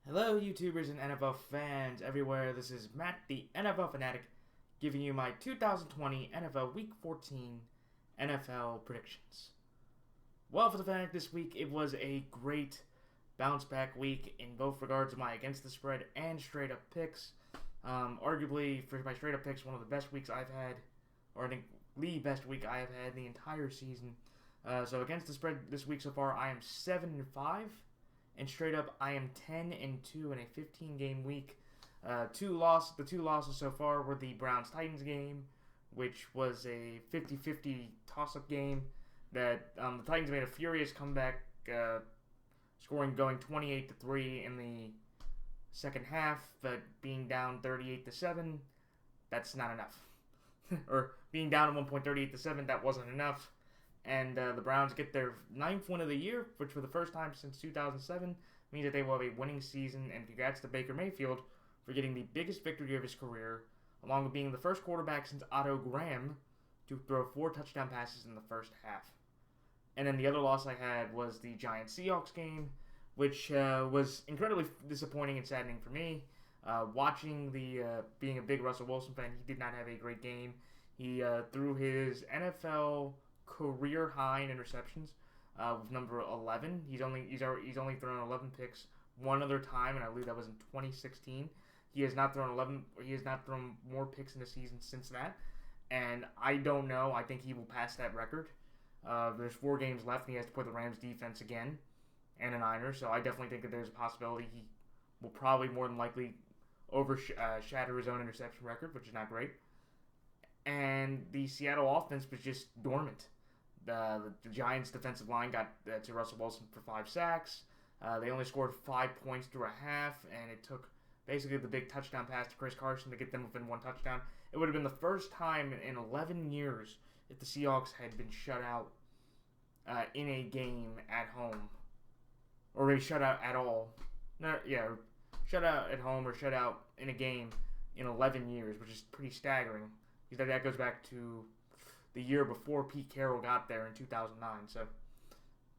Hello, YouTubers and NFL fans everywhere. This is Matt, the NFL Fanatic, giving you my 2020 NFL Week 14 NFL predictions. Well, for the Fanatic this week, it was a great bounce back week in both regards of my against the spread and straight up picks. Arguably, for my straight up picks, one of the best weeks I've had, or I think the best week I have had the entire season. So against the spread this week so far, I am 7-5. And straight up, I am 10-2 in a 15-game week. The two losses so far were the Browns-Titans game, which was a 50-50 toss-up game that the Titans made a furious comeback, going 28-3 in the second half, but being down 38-7, that's not enough. Or being down at one point 38-7, that wasn't enough. And the Browns get their 9th win of the year, which for the first time since 2007 means that they will have a winning season. And congrats to Baker Mayfield for getting the biggest victory of his career, along with being the first quarterback since Otto Graham to throw 4 touchdown passes in the first half. And then the other loss I had was the Giants-Seahawks game, which was incredibly disappointing and saddening for me. Watching being a big Russell Wilson fan, he did not have a great game. He threw his NFL career high in interceptions with number 11. He's only thrown 11 picks one other time, and I believe that was in 2016. He has not thrown more picks in a season since that, and I don't know. I think he will pass that record. There's 4 games left, and he has to play the Rams defense again and the Niners. So I definitely think that there's a possibility he will probably more than likely shatter his own interception record, which is not great. And the Seattle offense was just dormant. The Giants' defensive line got to Russell Wilson for 5 sacks. They only scored 5 points through a half, and it took basically the big touchdown pass to Chris Carson to get them within 1 touchdown. It would have been the first time in 11 years if the Seahawks had been shut out in a game at home, or maybe shut out at all. Shut out at home or shut out in a game in 11 years, which is pretty staggering. Because that goes back to the year before Pete Carroll got there in 2009. So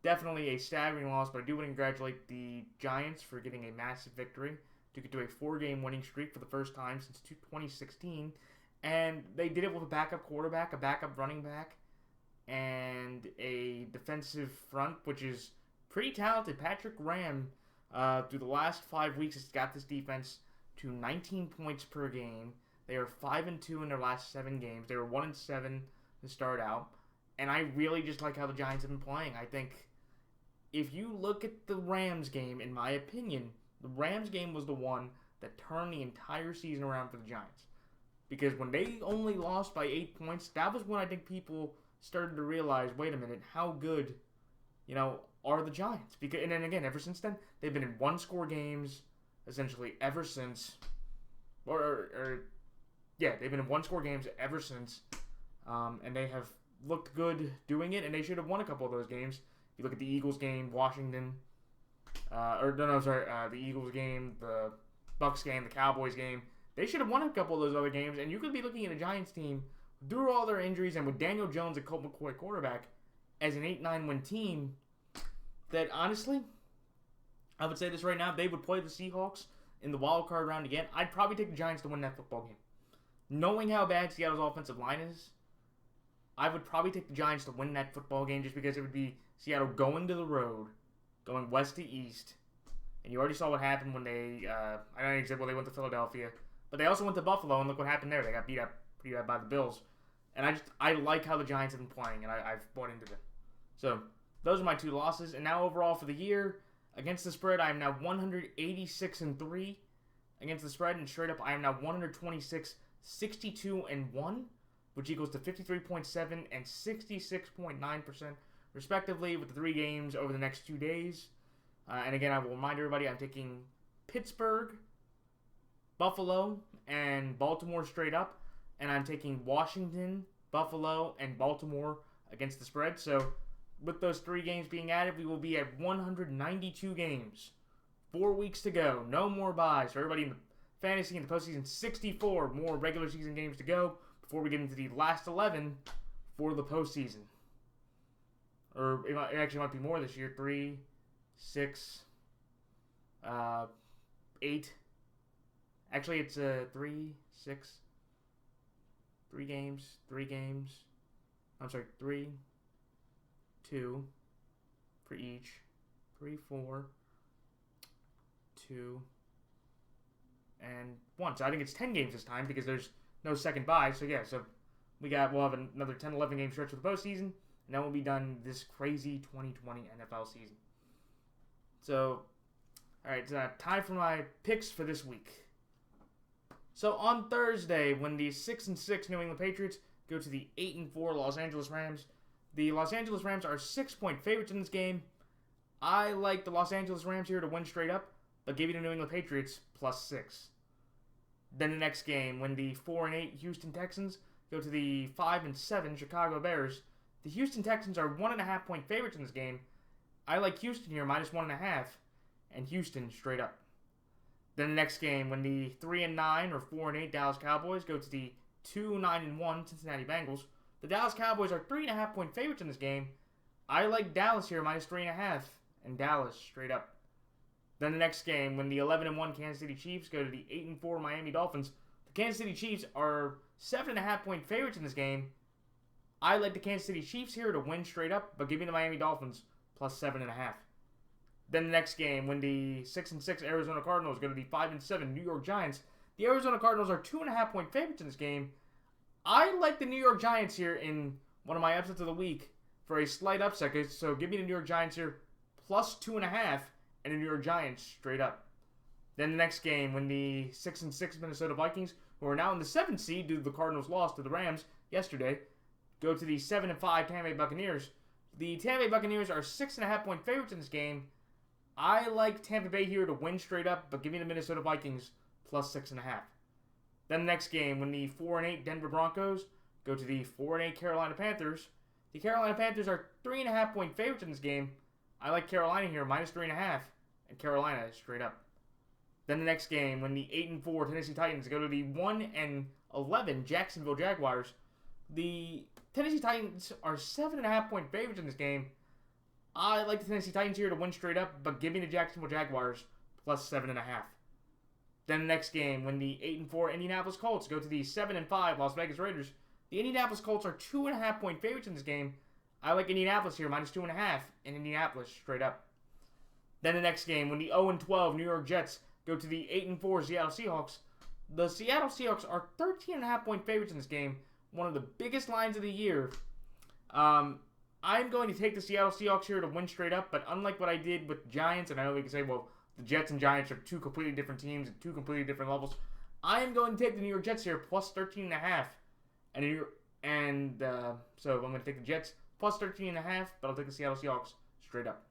definitely a staggering loss, but I do want to congratulate the Giants for getting a massive victory to get to a 4-game winning streak for the first time since 2016. And they did it with a backup quarterback, a backup running back, and a defensive front, which is pretty talented. Patrick Graham, through the last 5 weeks, has got this defense to 19 points per game. They are 5-2 in their last 7 games. They were 1-7 to start out. And I really just like how the Giants have been playing. I think if you look at the Rams game, in my opinion, the Rams game was the one that turned the entire season around for the Giants. Because when they only lost by 8 points, that was when I think people started to realize, wait a minute, how good, are the Giants? And then again, ever since then, they've been in 1-score games, essentially ever since, they've been in 1-score games ever since, and they have looked good doing it, and they should have won a couple of those games. If you look at the Eagles game, Washington, the Eagles game, the Bucks game, the Cowboys game, they should have won a couple of those other games, and you could be looking at a Giants team, through all their injuries, and with Daniel Jones and Colt McCoy quarterback, as an 8-9 win team, that honestly, I would say this right now, if they would play the Seahawks in the wild card round again, I'd probably take the Giants to win that football game. Knowing how bad Seattle's offensive line is, I would probably take the Giants to win that football game just because it would be Seattle going to the road, going west to east. And you already saw what happened when they went to Philadelphia. But they also went to Buffalo, and look what happened there. They got beat up pretty bad by the Bills. And I like how the Giants have been playing, and I've bought into them. So, those are my 2 losses. And now overall for the year, against the spread, I am now 186-3 against the spread. And straight up, I am now 126-62-1, which equals to 53.7 and 66.9% respectively with the 3 games over the next 2 days. And again, I will remind everybody I'm taking Pittsburgh, Buffalo, and Baltimore straight up. And I'm taking Washington, Buffalo, and Baltimore against the spread. So with those 3 games being added, we will be at 192 games. 4 weeks to go. No more buys. For everybody in the fantasy and the postseason, 64 more regular season games to go before we get into the last 11 for the postseason. Or it actually might be more this year. 3, 6, 8. Actually, it's 3, 6, 3 games, 3 games. I'm sorry, 3, 2 for each. 3, 4, 2, and 1. So I think it's 10 games this time because there's no second bye. So yeah, so we'll have another 10, 11 game stretch for the postseason, and then we'll be done this crazy 2020 NFL season. So, alright, it's time for my picks for this week. So on Thursday, when the 6-6 New England Patriots go to the 8-4 Los Angeles Rams, the Los Angeles Rams are 6-point favorites in this game. I like the Los Angeles Rams here to win straight up, but give you the New England Patriots +6. Then the next game, when the 4-8 Houston Texans go to the 5-7 Chicago Bears, the Houston Texans are 1.5-point favorites in this game. I like Houston here -1.5, and Houston straight up. Then the next game, when the 3-9 or 4-8 Dallas Cowboys go to the 2-9-1 Cincinnati Bengals, the Dallas Cowboys are 3.5-point favorites in this game. I like Dallas here -3.5, and Dallas straight up. Then the next game, when the 11-1 Kansas City Chiefs go to the 8-4 Miami Dolphins, the Kansas City Chiefs are 7.5-point favorites in this game. I like the Kansas City Chiefs here to win straight up, but give me the Miami Dolphins +7.5. Then the next game, when the 6-6 Arizona Cardinals go to the 5-7 New York Giants, the Arizona Cardinals are 2.5-point favorites in this game. I like the New York Giants here in one of my upsets of the week for a slight upset. So give me the New York Giants here +2.5 and the New York Giants straight up. Then the next game, when the 6-6 Minnesota Vikings, who are now in the 7th seed due to the Cardinals' loss to the Rams yesterday, go to the 7-5 Tampa Bay Buccaneers. The Tampa Bay Buccaneers are 6.5-point favorites in this game. I like Tampa Bay here to win straight up, but give me the Minnesota Vikings +6.5. Then the next game, when the 4-8 Denver Broncos go to the 4-8 Carolina Panthers, the Carolina Panthers are 3.5-point favorites in this game. I like Carolina here -3.5, and Carolina straight up. Then the next game, when the 8-4 Tennessee Titans go to the 1-11 Jacksonville Jaguars, the Tennessee Titans are 7.5-point favorites in this game. I like the Tennessee Titans here to win straight up, but give me the Jacksonville Jaguars +7.5. Then the next game, when the 8-4 Indianapolis Colts go to the 7-5 Las Vegas Raiders, the Indianapolis Colts are 2.5-point favorites in this game. I like Indianapolis here -2.5, and Indianapolis straight up. Then the next game, when the 0-12 New York Jets go to the 8-4 Seattle Seahawks, the Seattle Seahawks are 13.5-point favorites in this game, one of the biggest lines of the year. I'm going to take the Seattle Seahawks here to win straight up, but unlike what I did with Giants, and I know we can say, well, the Jets and Giants are two completely different teams at two completely different levels, I am going to take the New York Jets here +13.5, so I'm going to take the Jets +13.5, but I'll take the Seattle Seahawks straight up.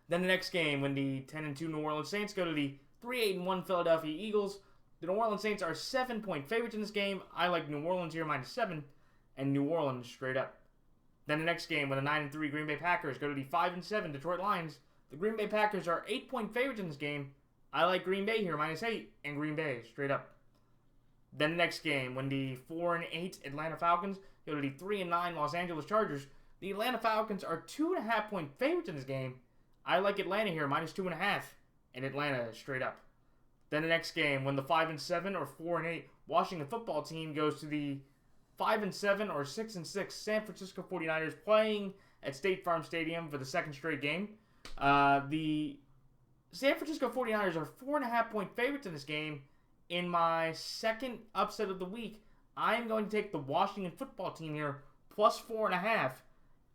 Then the next game, when the 10-2 New Orleans Saints go to the 3-8-1 Philadelphia Eagles, the New Orleans Saints are 7-point favorites in this game. I like New Orleans here -7, and New Orleans straight up. Then the next game, when the 9-3 Green Bay Packers go to the 5-7 Detroit Lions, the Green Bay Packers are 8-point favorites in this game. I like Green Bay here -8, and Green Bay straight up. Then the next game, when the 4-8 Atlanta Falcons go to the 3-9 Los Angeles Chargers, the Atlanta Falcons are 2.5-point favorites in this game. I like Atlanta here -2.5, and Atlanta straight up. Then the next game, when the 5-7 or 4-8 Washington football team goes to the 5-7 or 6-6 San Francisco 49ers playing at State Farm Stadium for the second straight game. The San Francisco 49ers are 4.5-point favorites in this game. In my second upset of the week, I am going to take the Washington football team here +4.5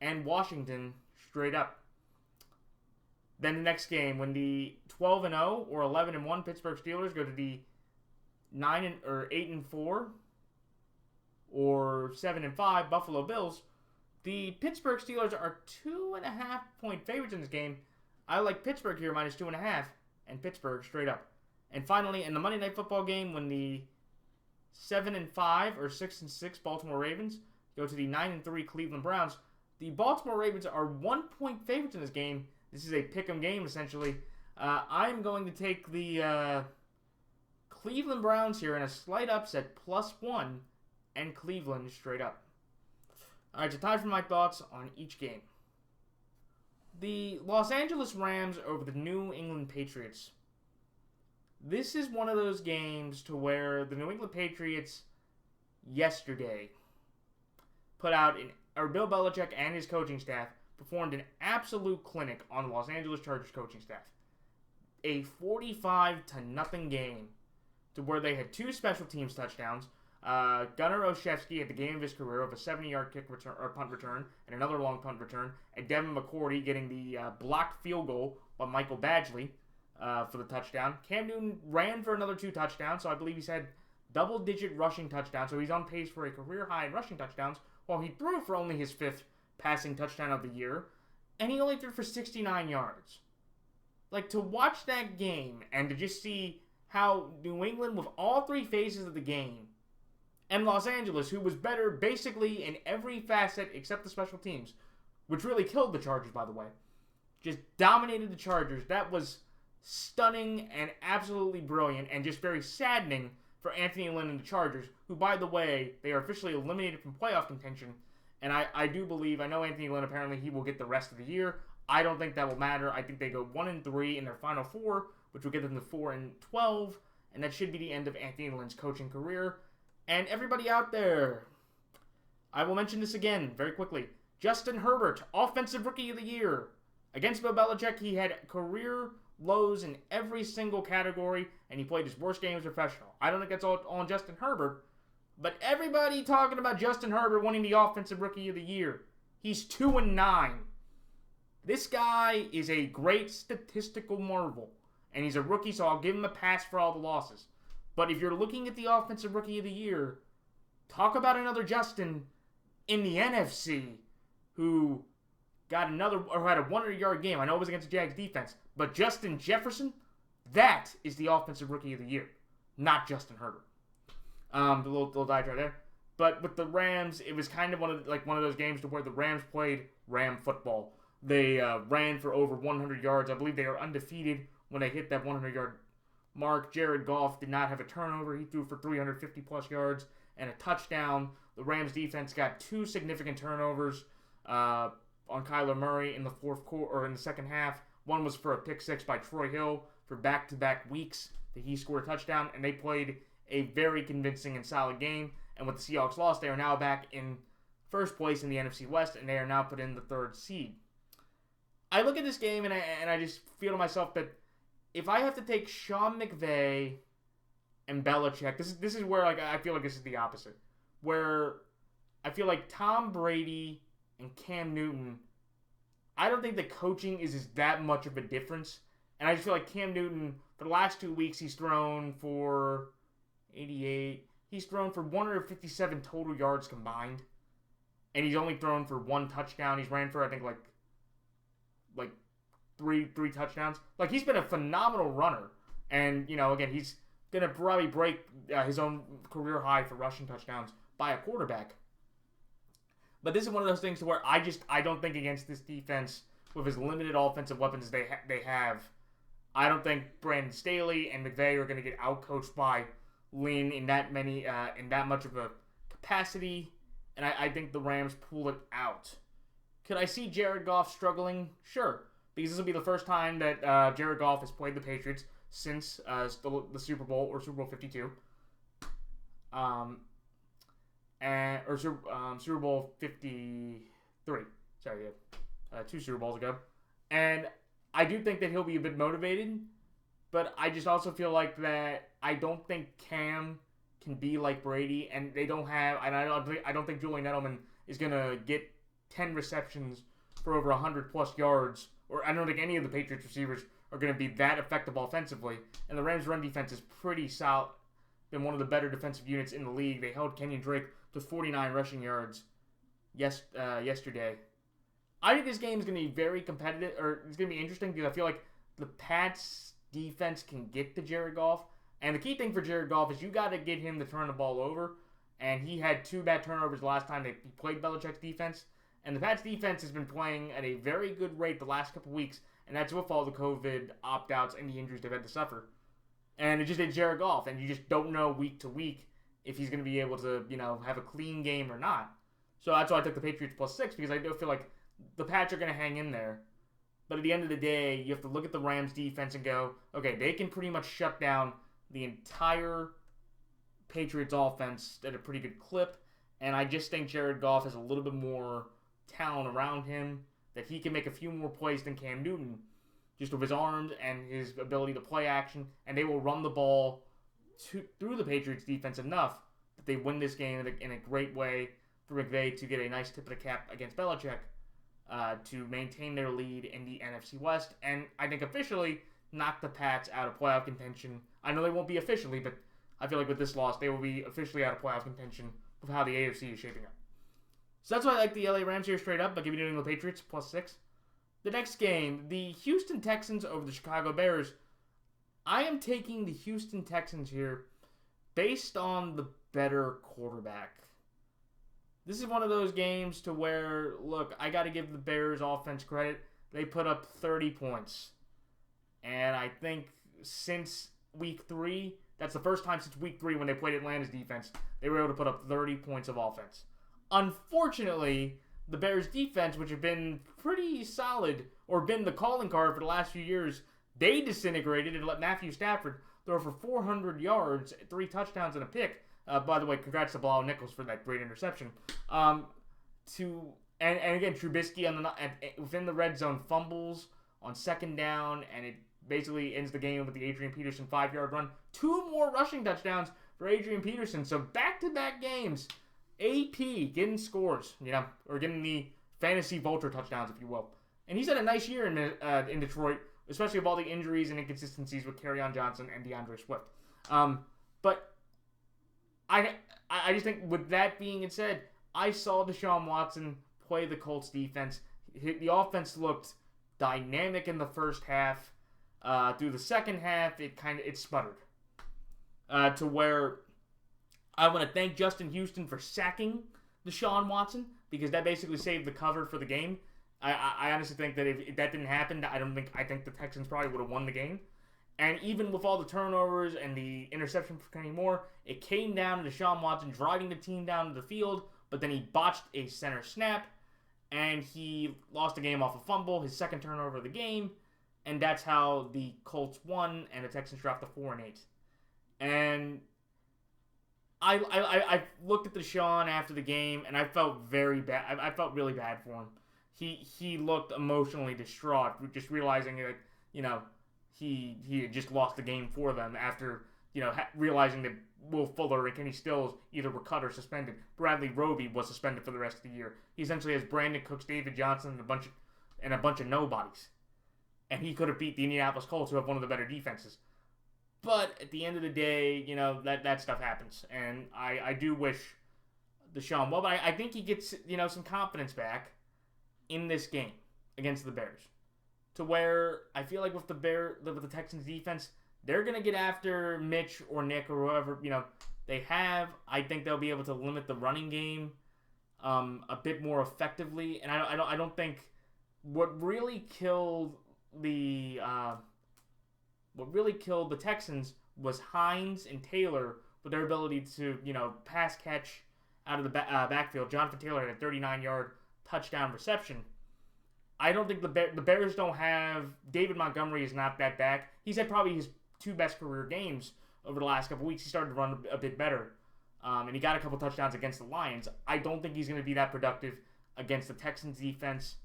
and Washington straight up. Then the next game, when the 12-0 or 11-1 Pittsburgh Steelers go to the 8-4 or 7-5 Buffalo Bills, the Pittsburgh Steelers are 2.5-point favorites in this game. I like Pittsburgh here -2.5 and Pittsburgh straight up. And finally, in the Monday Night Football game, when the 7-5 or 6-6 Baltimore Ravens go to the 9-3 Cleveland Browns, the Baltimore Ravens are 1-point favorites in this game. This is a pick'em game, essentially. I'm going to take the Cleveland Browns here in a slight upset +1 and Cleveland straight up. Alright, so time for my thoughts on each game. The Los Angeles Rams over the New England Patriots. This is one of those games to where the New England Patriots yesterday Bill Belichick and his coaching staff performed an absolute clinic on the Los Angeles Chargers coaching staff. A 45-0 game to where they had 2 special teams touchdowns. Gunnar Olszewski at the game of his career of a 70-yard kick return or punt return and another long punt return, and Devin McCourty getting the blocked field goal by Michael Badgley for the touchdown. Cam Newton ran for another 2 touchdowns, so I believe he's had double-digit rushing touchdowns, so he's on pace for a career high in rushing touchdowns, while he threw for only his 5th passing touchdown of the year, and he only threw for 69 yards. Like, to watch that game and to just see how New England, with all 3 phases of the game, and Los Angeles, who was better basically in every facet except the special teams, which really killed the Chargers, by the way, just dominated the Chargers. That was stunning and absolutely brilliant and just very saddening for Anthony Lynn and the Chargers, who, by the way, they are officially eliminated from playoff contention. And I know Anthony Lynn, apparently he will get the rest of the year. I don't think that will matter. I think they go 1-3 in their final 4, which will get them to 4-12, and that should be the end of Anthony Lynn's coaching career. And everybody out there, I will mention this again very quickly. Justin Herbert, Offensive Rookie of the Year. Against Bill Belichick, he had career lows in every single category, and he played his worst game as a professional. I don't think that's all on Justin Herbert, but everybody talking about Justin Herbert winning the Offensive Rookie of the Year. He's 2-9. This guy is a great statistical marvel, and he's a rookie, so I'll give him a pass for all the losses. But if you're looking at the Offensive Rookie of the Year, talk about another Justin in the NFC who had a 100-yard game. I know it was against the Jags defense, but Justin Jefferson, that is the Offensive Rookie of the Year, not Justin Herbert. The little diatribe there. But with the Rams, it was kind of one of those games to where the Rams played Ram football. They ran for over 100 yards. I believe they are undefeated when they hit that 100-yard mark. Jared Goff did not have a turnover. He threw for 350-plus yards and a touchdown. The Rams defense got 2 significant turnovers on Kyler Murray in the fourth quarter or in the second half. One was for a pick 6 by Troy Hill for back-to-back weeks that he scored a touchdown, and they played a very convincing and solid game. And with the Seahawks loss, they are now back in first place in the NFC West, and they are now put in the 3rd seed. I look at this game, and I just feel to myself that if I have to take Sean McVay and Belichick, this is where I feel like this is the opposite. Where I feel like Tom Brady and Cam Newton, I don't think the coaching is that much of a difference. And I just feel like Cam Newton, for the last 2 weeks, he's thrown for 88. He's thrown for 157 total yards combined. And he's only thrown for 1 touchdown. He's ran for, I think, like three touchdowns. Like, he's been a phenomenal runner. And, again, he's going to probably break his own career high for rushing touchdowns by a quarterback. But this is one of those things to where I don't think against this defense, with as limited offensive weapons they have, I don't think Brandon Staley and McVay are going to get outcoached by Lynn in that much of a capacity. And I think the Rams pull it out. Could I see Jared Goff struggling? Sure. Because this will be the first time that Jared Goff has played the Patriots since the Super Bowl or Super Bowl 52. Super Bowl 53. Sorry, 2 Super Bowls ago. And I do think that he'll be a bit motivated, but I just also feel like that I don't think Cam can be like Brady, and I don't think Julian Edelman is going to get 10 receptions for over 100-plus yards, or I don't think any of the Patriots receivers are going to be that effective offensively. And the Rams' run defense is pretty solid. Been one of the better defensive units in the league. They held Kenyon Drake to 49 rushing yards yesterday. I think this game is going to be very competitive, or it's going to be interesting because I feel like the Pats' defense can get to Jared Goff. And the key thing for Jared Goff is you got to get him to turn the ball over. And he had 2 bad turnovers the last time he played Belichick's defense. And the Pats' defense has been playing at a very good rate the last couple weeks, and that's with all the COVID opt-outs and the injuries they've had to suffer. And it just did Jared Goff, and you just don't know week to week if he's going to be able to, have a clean game or not. So that's why I took the Patriots +6, because I do feel like the Pats are going to hang in there. But at the end of the day, you have to look at the Rams defense and go, okay, they can pretty much shut down the entire Patriots offense at a pretty good clip. And I just think Jared Goff has a little bit more talent around him, that he can make a few more plays than Cam Newton, just with his arms and his ability to play action. And they will run the ball through the Patriots defense enough that they win this game in a great way for McVay to get a nice tip of the cap against Belichick to maintain their lead in the NFC West. And I think officially knock the Pats out of playoff contention. I know they won't be officially, but I feel like with this loss, they will be officially out of playoff contention with how the AFC is shaping up. So that's why I like the LA Rams here straight up, but give me New England Patriots +6. The next game, the Houston Texans over the Chicago Bears. I am taking the Houston Texans here based on the better quarterback. This is one of those games to where, look, I got to give the Bears offense credit. They put up 30 points. And I think since week 3, that's the first time since week 3 when they played Atlanta's defense, they were able to put up 30 points of offense. Unfortunately, the Bears defense, which have been pretty solid, or been the calling card for the last few years, they disintegrated and let Matthew Stafford throw for 400 yards, 3 touchdowns, and a pick. By the way, congrats to Bilal Nichols for that great interception. And again, Trubisky within the red zone fumbles on second down, and it basically ends the game with the Adrian Peterson 5-yard run. 2 more rushing touchdowns for Adrian Peterson. So back-to-back games, AP getting scores, or getting the fantasy vulture touchdowns, if you will. And he's had a nice year in Detroit, especially with all the injuries and inconsistencies with Kerryon Johnson and DeAndre Swift. But I just think, with that being said, I saw Deshaun Watson play the Colts defense. The offense looked dynamic in the first half. Through the second half, it sputtered. To where I want to thank Justin Houston for sacking Deshaun Watson, because that basically saved the cover for the game. I honestly think that if that didn't happen, I think the Texans probably would have won the game. And even with all the turnovers and the interception for Kenny Moore, it came down to Deshaun Watson driving the team down to the field, but then he botched a center snap, and he lost the game off a fumble, his second turnover of the game, and that's how the Colts won, and the Texans dropped to 4-8. And I looked at Deshaun after the game, and I felt very bad. I felt really bad for him. He looked emotionally distraught, just realizing that, he had just lost the game for them after, realizing that Will Fuller and Kenny Stills either were cut or suspended. Bradley Roby was suspended for the rest of the year. He essentially has Brandon Cooks, David Johnson, and a bunch of nobodies. And he could have beat the Indianapolis Colts, who have one of the better defenses. But at the end of the day, that stuff happens. And I do wish Deshaun well, but I think he gets, some confidence back in this game against the Bears. To where I feel like with the Texans defense, they're going to get after Mitch or Nick or whoever, they have. I think they'll be able to limit the running game a bit more effectively. And I don't think what really killed the Texans was Hines and Taylor with their ability to, pass catch out of the backfield. Jonathan Taylor had a 39-yard touchdown reception. I don't think the Bears don't have... David Montgomery is not that back. He's had probably his 2 best career games over the last couple weeks. He started to run a bit better. And he got a couple touchdowns against the Lions. I don't think he's going to be that productive against the Texans defense.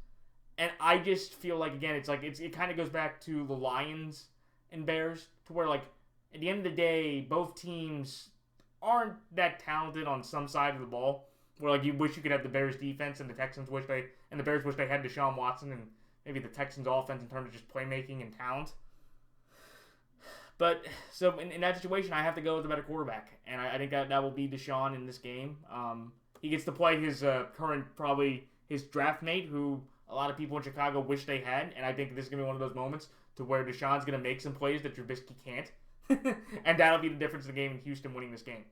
And I just feel like, again, it kind of goes back to the Lions and Bears, to where, at the end of the day, both teams aren't that talented on some side of the ball. Where, you wish you could have the Bears defense, and the Bears wish they had Deshaun Watson, and maybe the Texans offense in terms of just playmaking and talent. But, so in that situation, I have to go with the better quarterback. And I think that will be Deshaun in this game. He gets to play his probably his draft mate, who a lot of people in Chicago wish they had. And I think this is going to be one of those moments to where Deshaun's going to make some plays that Trubisky can't. And that'll be the difference in the game in Houston winning this game.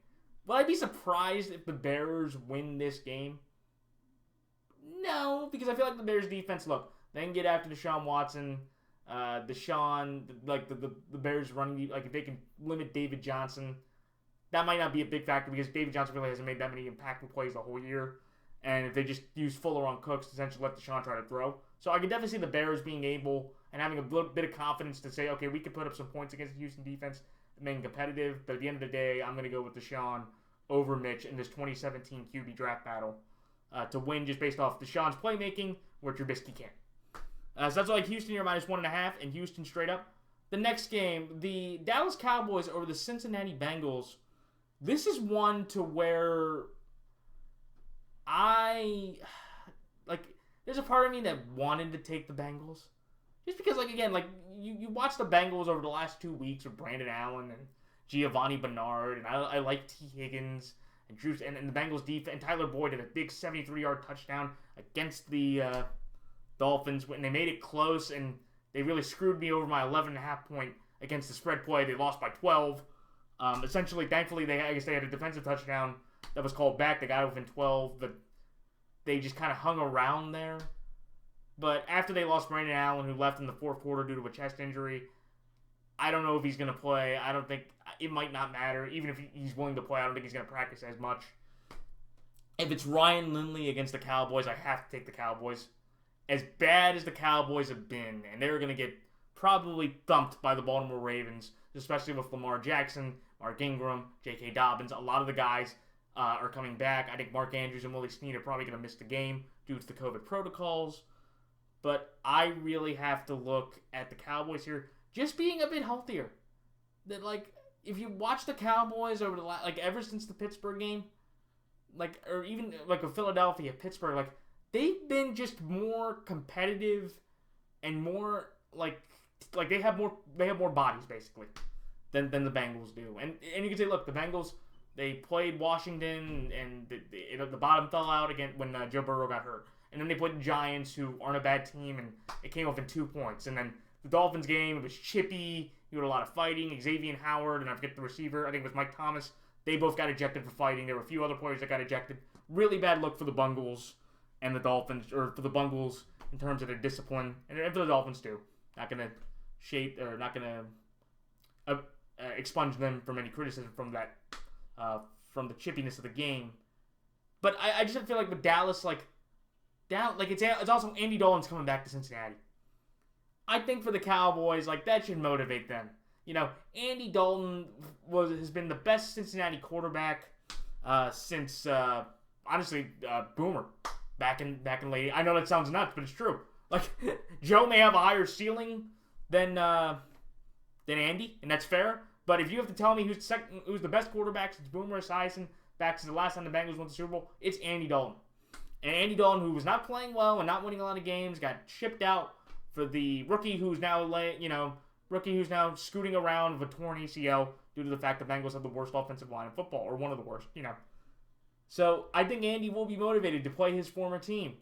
Will I be surprised if the Bears win this game? No, because I feel like the Bears defense, look, they can get after Deshaun Watson, the Bears running, if they can limit David Johnson, that might not be a big factor because David Johnson really hasn't made that many impactful plays the whole year. And if they just use Fuller on Cooks, essentially let Deshaun try to throw, So I could definitely see the Bears being able and having a little bit of confidence to say, okay, we could put up some points against the Houston defense, being competitive. But at the end of the day, I'm going to go with Deshaun over Mitch in this 2017 QB draft battle to win just based off Deshaun's playmaking, where Trubisky can't. So that's like Houston here -1.5, and Houston straight up. The next game, the Dallas Cowboys over the Cincinnati Bengals. This is one to where there's a part of me that wanted to take the Bengals. Just because, you watch the Bengals over the last 2 weeks with Brandon Allen and Giovanni Bernard, and I like T. Higgins and Drew, and the Bengals defense, and Tyler Boyd had a big 73-yard touchdown against the Dolphins when they made it close, and they really screwed me over my 11.5 point against the spread play. They lost by 12. Essentially, thankfully, I guess they had a defensive touchdown that was called back. They got within 12, but they just kind of hung around there. But after they lost Brandon Allen, who left in the fourth quarter due to a chest injury, I don't know if he's going to play. I don't think it might not matter. Even if he's willing to play, I don't think he's going to practice as much. If it's Ryan Lindley against the Cowboys, I have to take the Cowboys. As bad as the Cowboys have been, and they're going to get probably thumped by the Baltimore Ravens, especially with Lamar Jackson, Mark Ingram, J.K. Dobbins. A lot of the guys are coming back. I think Mark Andrews and Willie Snead are probably going to miss the game due to the COVID protocols. But I really have to look at the Cowboys here just being a bit healthier. That, if you watch the Cowboys over the ever since the Pittsburgh game, or even a Philadelphia, Pittsburgh, they've been just more competitive and more they have more bodies basically than the Bengals do. And you can say, look, the Bengals, they played Washington and the bottom fell out again when Joe Burrow got hurt. And then they played the Giants, who aren't a bad team, and it came off in 2 points. And then the Dolphins game, it was chippy. You had a lot of fighting. Xavier Howard, and I forget the receiver, I think it was Mike Thomas. They both got ejected for fighting. There were a few other players that got ejected. Really bad look for the Bengals and the Dolphins, or for the Bengals in terms of their discipline, and for the Dolphins too. Not going to expunge them from any criticism from that, from the chippiness of the game. But I just feel like with Dallas, it's also Andy Dalton's coming back to Cincinnati. I think for the Cowboys, that should motivate them. Andy Dalton has been the best Cincinnati quarterback since honestly Boomer back in late. I know that sounds nuts, but it's true. Joe may have a higher ceiling than Andy, and that's fair. But if you have to tell me who's the best quarterback since Boomer Esiason back to the last time the Bengals won the Super Bowl, it's Andy Dalton. And Andy Dalton, who was not playing well and not winning a lot of games, got shipped out for the rookie who's now scooting around with a torn ACL due to the fact the Bengals have the worst offensive line in football, or one of the worst, So I think Andy will be motivated to play his former team.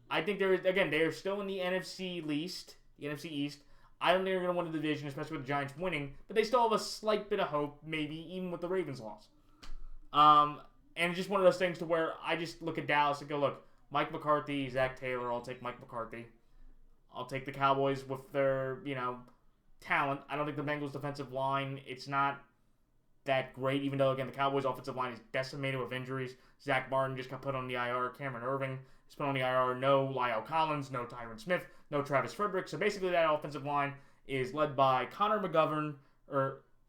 I think they are still in the NFC East. I don't think they're going to win the division, especially with the Giants winning, but they still have a slight bit of hope, maybe, even with the Ravens loss. And it's just one of those things to where I just look at Dallas and go, look, Mike McCarthy, Zach Taylor, I'll take Mike McCarthy. I'll take the Cowboys with their, talent. I don't think the Bengals' defensive line, it's not that great, even though, again, the Cowboys' offensive line is decimated with injuries. Zach Martin just got put on the IR. Cameron Irving is put on the IR. No Lyle Collins, no Tyron Smith, no Travis Frederick. So basically that offensive line is led by Connor McGovern,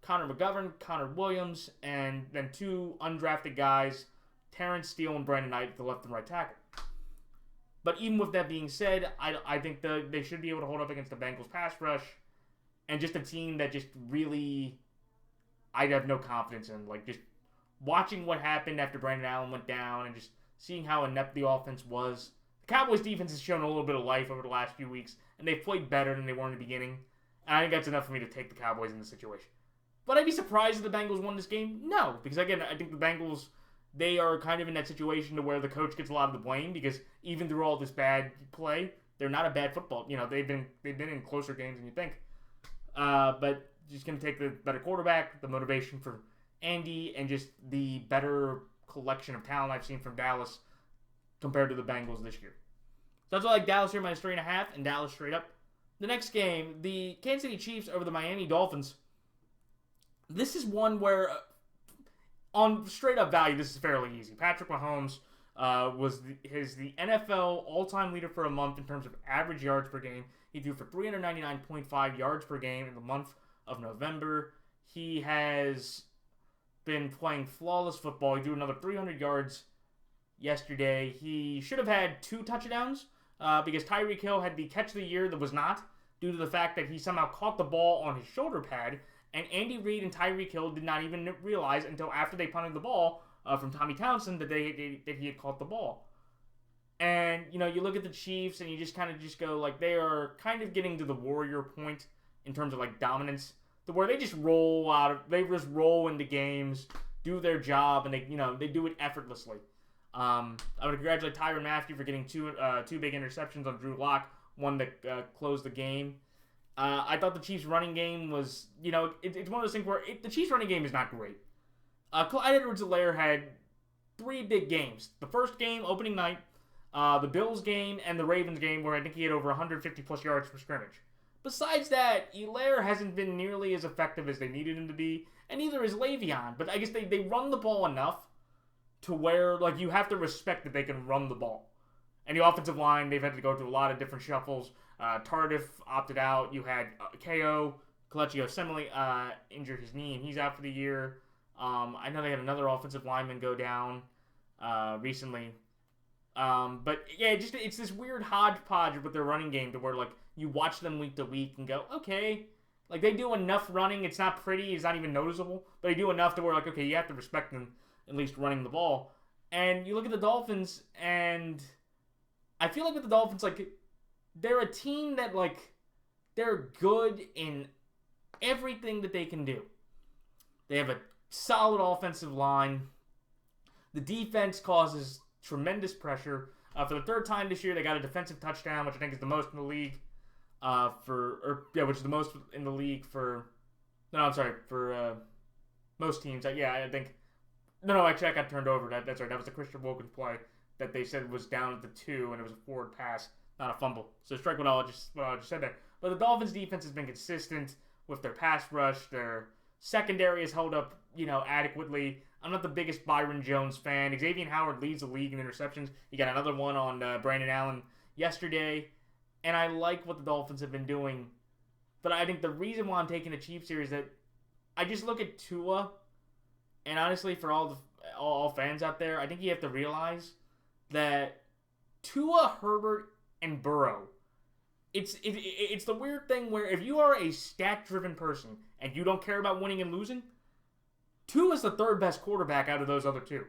Connor Williams, and then 2 undrafted guys, Terrence Steele and Brandon Knight at the left and right tackle. But even with that being said, I think they should be able to hold up against the Bengals pass rush, and just a team that just really I have no confidence in. Just watching what happened after Brandon Allen went down and just seeing how inept the offense was. The Cowboys defense has shown a little bit of life over the last few weeks, and they've played better than they were in the beginning. And I think that's enough for me to take the Cowboys in this situation. But I'd be surprised if the Bengals won this game? No, because again, I think the Bengals, they are kind of in that situation to where the coach gets a lot of the blame, because even through all this bad play, they're not a bad football. They've been in closer games than you think. But just going to take the better quarterback, the motivation for Andy, and just the better collection of talent I've seen from Dallas compared to the Bengals this year. So that's why I like Dallas here -3.5, and Dallas straight up. The next game, the Kansas City Chiefs over the Miami Dolphins. This is one where, on straight up value, this is fairly easy. Patrick Mahomes, was the NFL all-time leader for a month in terms of average yards per game. He threw for 399.5 yards per game in the month of November. He has been playing flawless football. He threw another 300 yards yesterday. He should have had 2 touchdowns because Tyreek Hill had the catch of the year that was not, due to the fact that he somehow caught the ball on his shoulder pad, and Andy Reid and Tyreek Hill did not even realize until after they punted the ball from Tommy Townsend that he had caught the ball. And, you know, you look at the Chiefs and you just kind of just go, like, they are kind of getting to the Warrior point in terms of, like, dominance, to where they just they just roll into games, do their job, and they do it effortlessly. I would congratulate Tyrann Mathieu for getting two big interceptions on Drew Lock, one that closed the game. I thought the Chiefs' running game was, it's one of those things where the Chiefs' running game is not great. Clyde Edwards-Helaire had 3 big games. The first game, opening night, the Bills game, and the Ravens game, where I think he had over 150-plus yards per scrimmage. Besides that, Helaire hasn't been nearly as effective as they needed him to be, and neither is Le'Veon. But I guess they run the ball enough to where, like, you have to respect that they can run the ball. And the offensive line, they've had to go through a lot of different shuffles. Tardif opted out. You had KO, Kelechi Osemele injured his knee, and he's out for the year. I know they had another offensive lineman go down recently. But yeah, it's this weird hodgepodge with their running game to where, like, you watch them week to week and go, okay, like, they do enough running. It's not pretty. It's not even noticeable. But they do enough to where, like, okay, you have to respect them at least running the ball. And you look at the Dolphins, and I feel like with the Dolphins, like, they're a team that, like, they're good in everything that they can do. They have a solid offensive line. The defense causes tremendous pressure. For the 3rd time this year, they got a defensive touchdown, which I think is the most in the league. Which is the most in the league for most teams. I think. No, actually, I got turned over. That's right. That was the Christian Wilkins play that they said was down at the 2, and it was a forward pass, not a fumble. So strike what I just said there. But the Dolphins' defense has been consistent with their pass rush. Their secondary has held up, adequately. I'm not the biggest Byron Jones fan. Xavier Howard leads the league in interceptions. He got another one on Brandon Allen yesterday. And I like what the Dolphins have been doing. But I think the reason why I'm taking the Chiefs here is that I just look at Tua. And honestly, for all fans out there, I think you have to realize that Tua, Herbert, and Burrow, it's the weird thing where if you are a stat-driven person and you don't care about winning and losing, Tua is the 3rd best quarterback out of those other 2.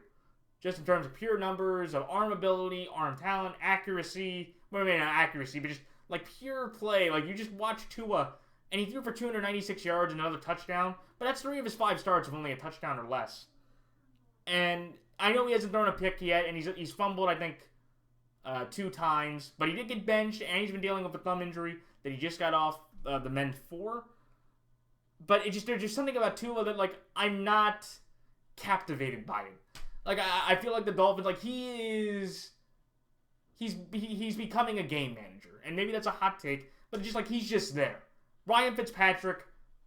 Just in terms of pure numbers, of arm ability, arm talent, accuracy. Well, maybe not accuracy, but just like pure play. Like, you just watch Tua, and he threw for 296 yards and another touchdown. But that's 3 of his 5 starts with only a touchdown or less. And I know he hasn't thrown a pick yet, and he's fumbled, I think, 2 times. But he did get benched, and he's been dealing with a thumb injury that he just got off the mend for. But there's just something about Tua that, like, I'm not captivated by him. Like, I feel like the Dolphins, like, he's becoming a game manager. And maybe that's a hot take, but it's just like he's just there. Ryan Fitzpatrick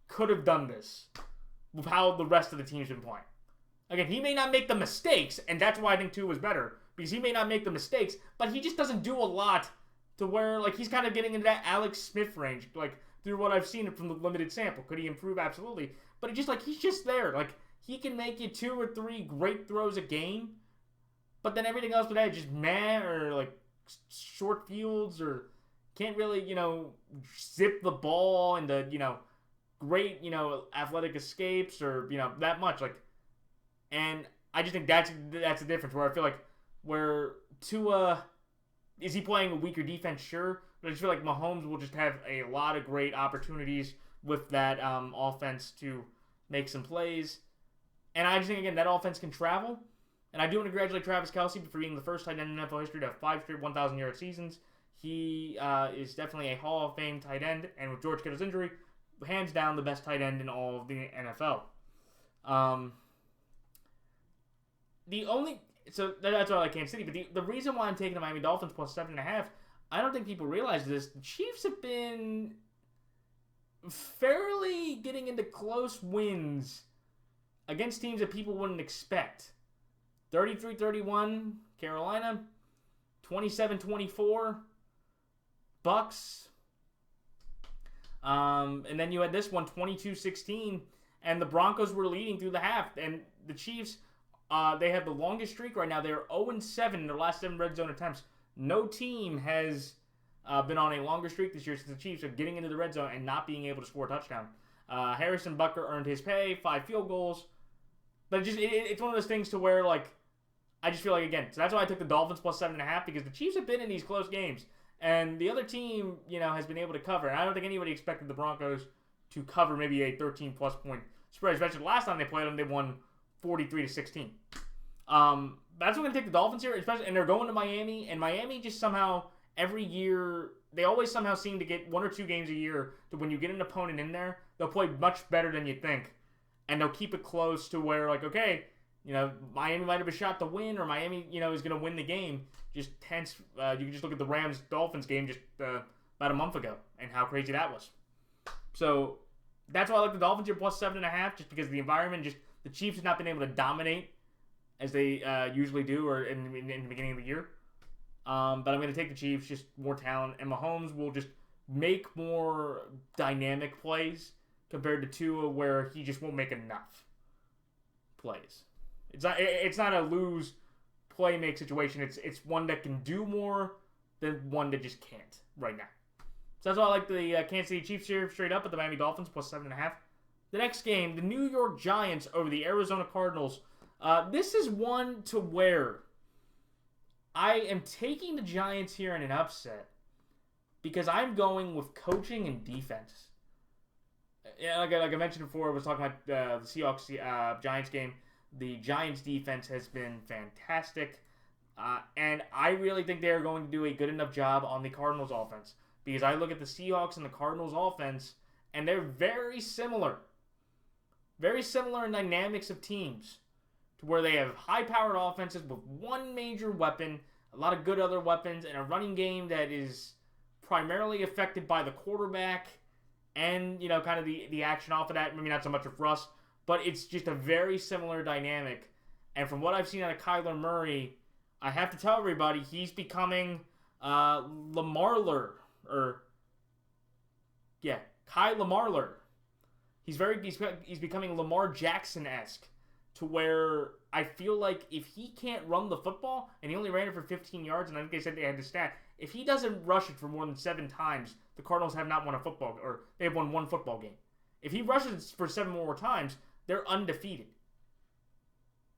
could have done this with how the rest of the team's been playing. Again, he may not make the mistakes, and that's why I think Tua was better, because he may not make the mistakes, but he just doesn't do a lot to where, like, he's kind of getting into that Alex Smith range, like, through what I've seen from the limited sample. Could he improve? Absolutely. But he's just there. Like, he can make you 2 or 3 great throws a game, but then everything else with that is just meh, or, like, short fields, or can't really, zip the ball into, great, athletic escapes, or, that much. Like, and I just think that's the difference, where I feel like where Tua, is he playing a weaker defense? Sure. But I just feel like Mahomes will just have a lot of great opportunities with that offense to make some plays. And I just think, again, that offense can travel. And I do want to congratulate Travis Kelce for being the first tight end in NFL history to have 5 straight 1,000-yard seasons. He is definitely a Hall of Fame tight end. And with George Kittle's injury, hands down the best tight end in all of the NFL. So that's all I Kansas City. But the reason why I'm taking the Miami Dolphins plus 7.5, I don't think people realize this. The Chiefs have been fairly getting into close wins against teams that people wouldn't expect. 33-31, Carolina. 27-24, Bucks. And then you had this one, 22-16, and the Broncos were leading through the half. And the Chiefs, they have the longest streak right now. They're 0-7 in their last 7 red zone attempts. No team has been on a longer streak this year since the Chiefs are getting into the red zone and not being able to score a touchdown. Harrison Butker earned his pay, 5 field goals. But it's one of those things to where, like, I just feel like, again, so that's why I took the Dolphins plus 7.5, because the Chiefs have been in these close games. And the other team, has been able to cover. And I don't think anybody expected the Broncos to cover maybe a 13-plus point spread. Especially the last time they played them, they won 43-16. That's why I'm going to take the Dolphins here, especially, and they're going to Miami. And Miami just somehow, every year, they always somehow seem to get 1 or 2 games a year to when you get an opponent in there, they'll play much better than you think. And they'll keep it close to where, like, okay, Miami might have a shot to win, or Miami, is going to win the game. Just tense. You can just look at the Rams-Dolphins game just about a month ago and how crazy that was. So that's why I like the Dolphins here plus 7.5, just because the environment, just the Chiefs have not been able to dominate as they usually do, or in the beginning of the year. But I'm going to take the Chiefs, just more talent, and Mahomes will just make more dynamic plays compared to Tua, where he just won't make enough plays. It's not a lose play make situation. It's one that can do more than one that just can't right now. So that's why I like the Kansas City Chiefs here straight up at the Miami Dolphins plus 7.5. The next game, the New York Giants over the Arizona Cardinals. This is one to where I am taking the Giants here in an upset because I'm going with coaching and defense. Yeah, like I mentioned before, I was talking about the Seahawks Giants game. The Giants' defense has been fantastic, and I really think they're going to do a good enough job on the Cardinals' offense, because I look at the Seahawks and the Cardinals' offense, and they're very similar in dynamics of teams, to where they have high-powered offenses with one major weapon, a lot of good other weapons, and a running game that is primarily affected by the quarterback and, kind of the action off of that. Maybe not so much with Russ, but it's just a very similar dynamic. And from what I've seen out of Kyler Murray, I have to tell everybody he's becoming Lamarler. Kyle Lamarler. He's becoming Lamar Jackson-esque, to where I feel like if he can't run the football, and he only ran it for 15 yards, and I think they said they had the stat, if he doesn't rush it for more than 7 times, the Cardinals have not won a football, or they have won 1 football game. If he rushes for 7 more times, they're undefeated.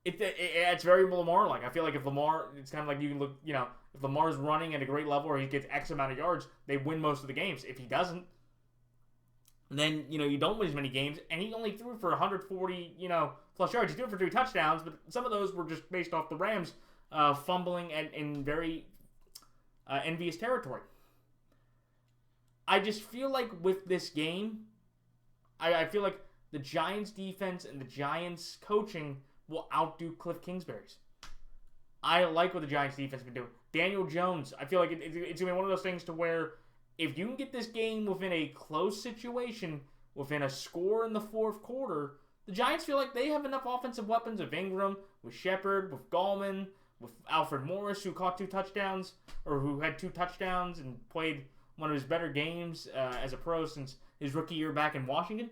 It's very Lamar-like. I feel like if Lamar, it's kind of like you can look, if Lamar's running at a great level or he gets X amount of yards, they win most of the games. If he doesn't, then, you don't win as many games. And he only threw for 140, plus yards. He threw for 3 touchdowns, but some of those were just based off the Rams fumbling and in very envious territory. I just feel like with this game, I feel like the Giants' defense and the Giants' coaching will outdo Cliff Kingsbury's. I like what the Giants' defense has been doing. Daniel Jones, I feel like it's going to be one of those things to where if you can get this game within a close situation, within a score in the 4th quarter, the Giants feel like they have enough offensive weapons with Ingram, with Shepard, with Gallman, with Alfred Morris, who caught 2 touchdowns, or who had 2 touchdowns and played one of his better games as a pro since his rookie year back in Washington.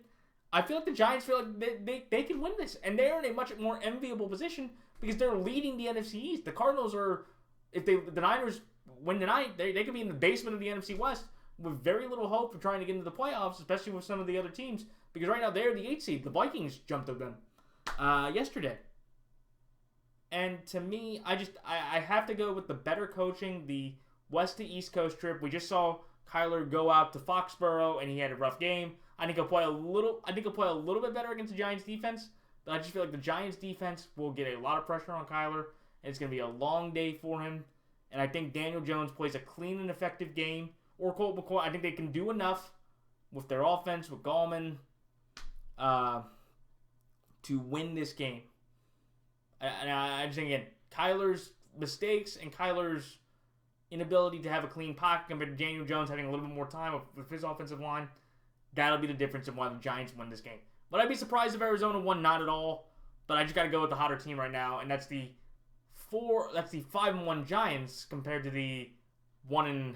I feel like the Giants feel like they can win this, and they're in a much more enviable position because they're leading the NFC East. The Cardinals are, if the Niners win tonight, they could be in the basement of the NFC West with very little hope of trying to get into the playoffs, especially with some of the other teams, because right now they're the 8th seed. The Vikings jumped at them yesterday. And to me, I have to go with the better coaching, the West to East Coast trip. We just saw Kyler go out to Foxborough, and he had a rough game. I think he'll play a little bit better against the Giants defense, but I just feel like the Giants defense will get a lot of pressure on Kyler, and it's going to be a long day for him. And I think Daniel Jones plays a clean and effective game. Or Colt McCoy, I think they can do enough with their offense, with Gallman, to win this game. And I just think, again, Kyler's mistakes and Kyler's inability to have a clean pocket compared to Daniel Jones having a little bit more time with his offensive line, that'll be the difference in why the Giants win this game. But I'd be surprised if Arizona won, not at all. But I just got to go with the hotter team right now, and that's the the 5-1 Giants compared to the 1-5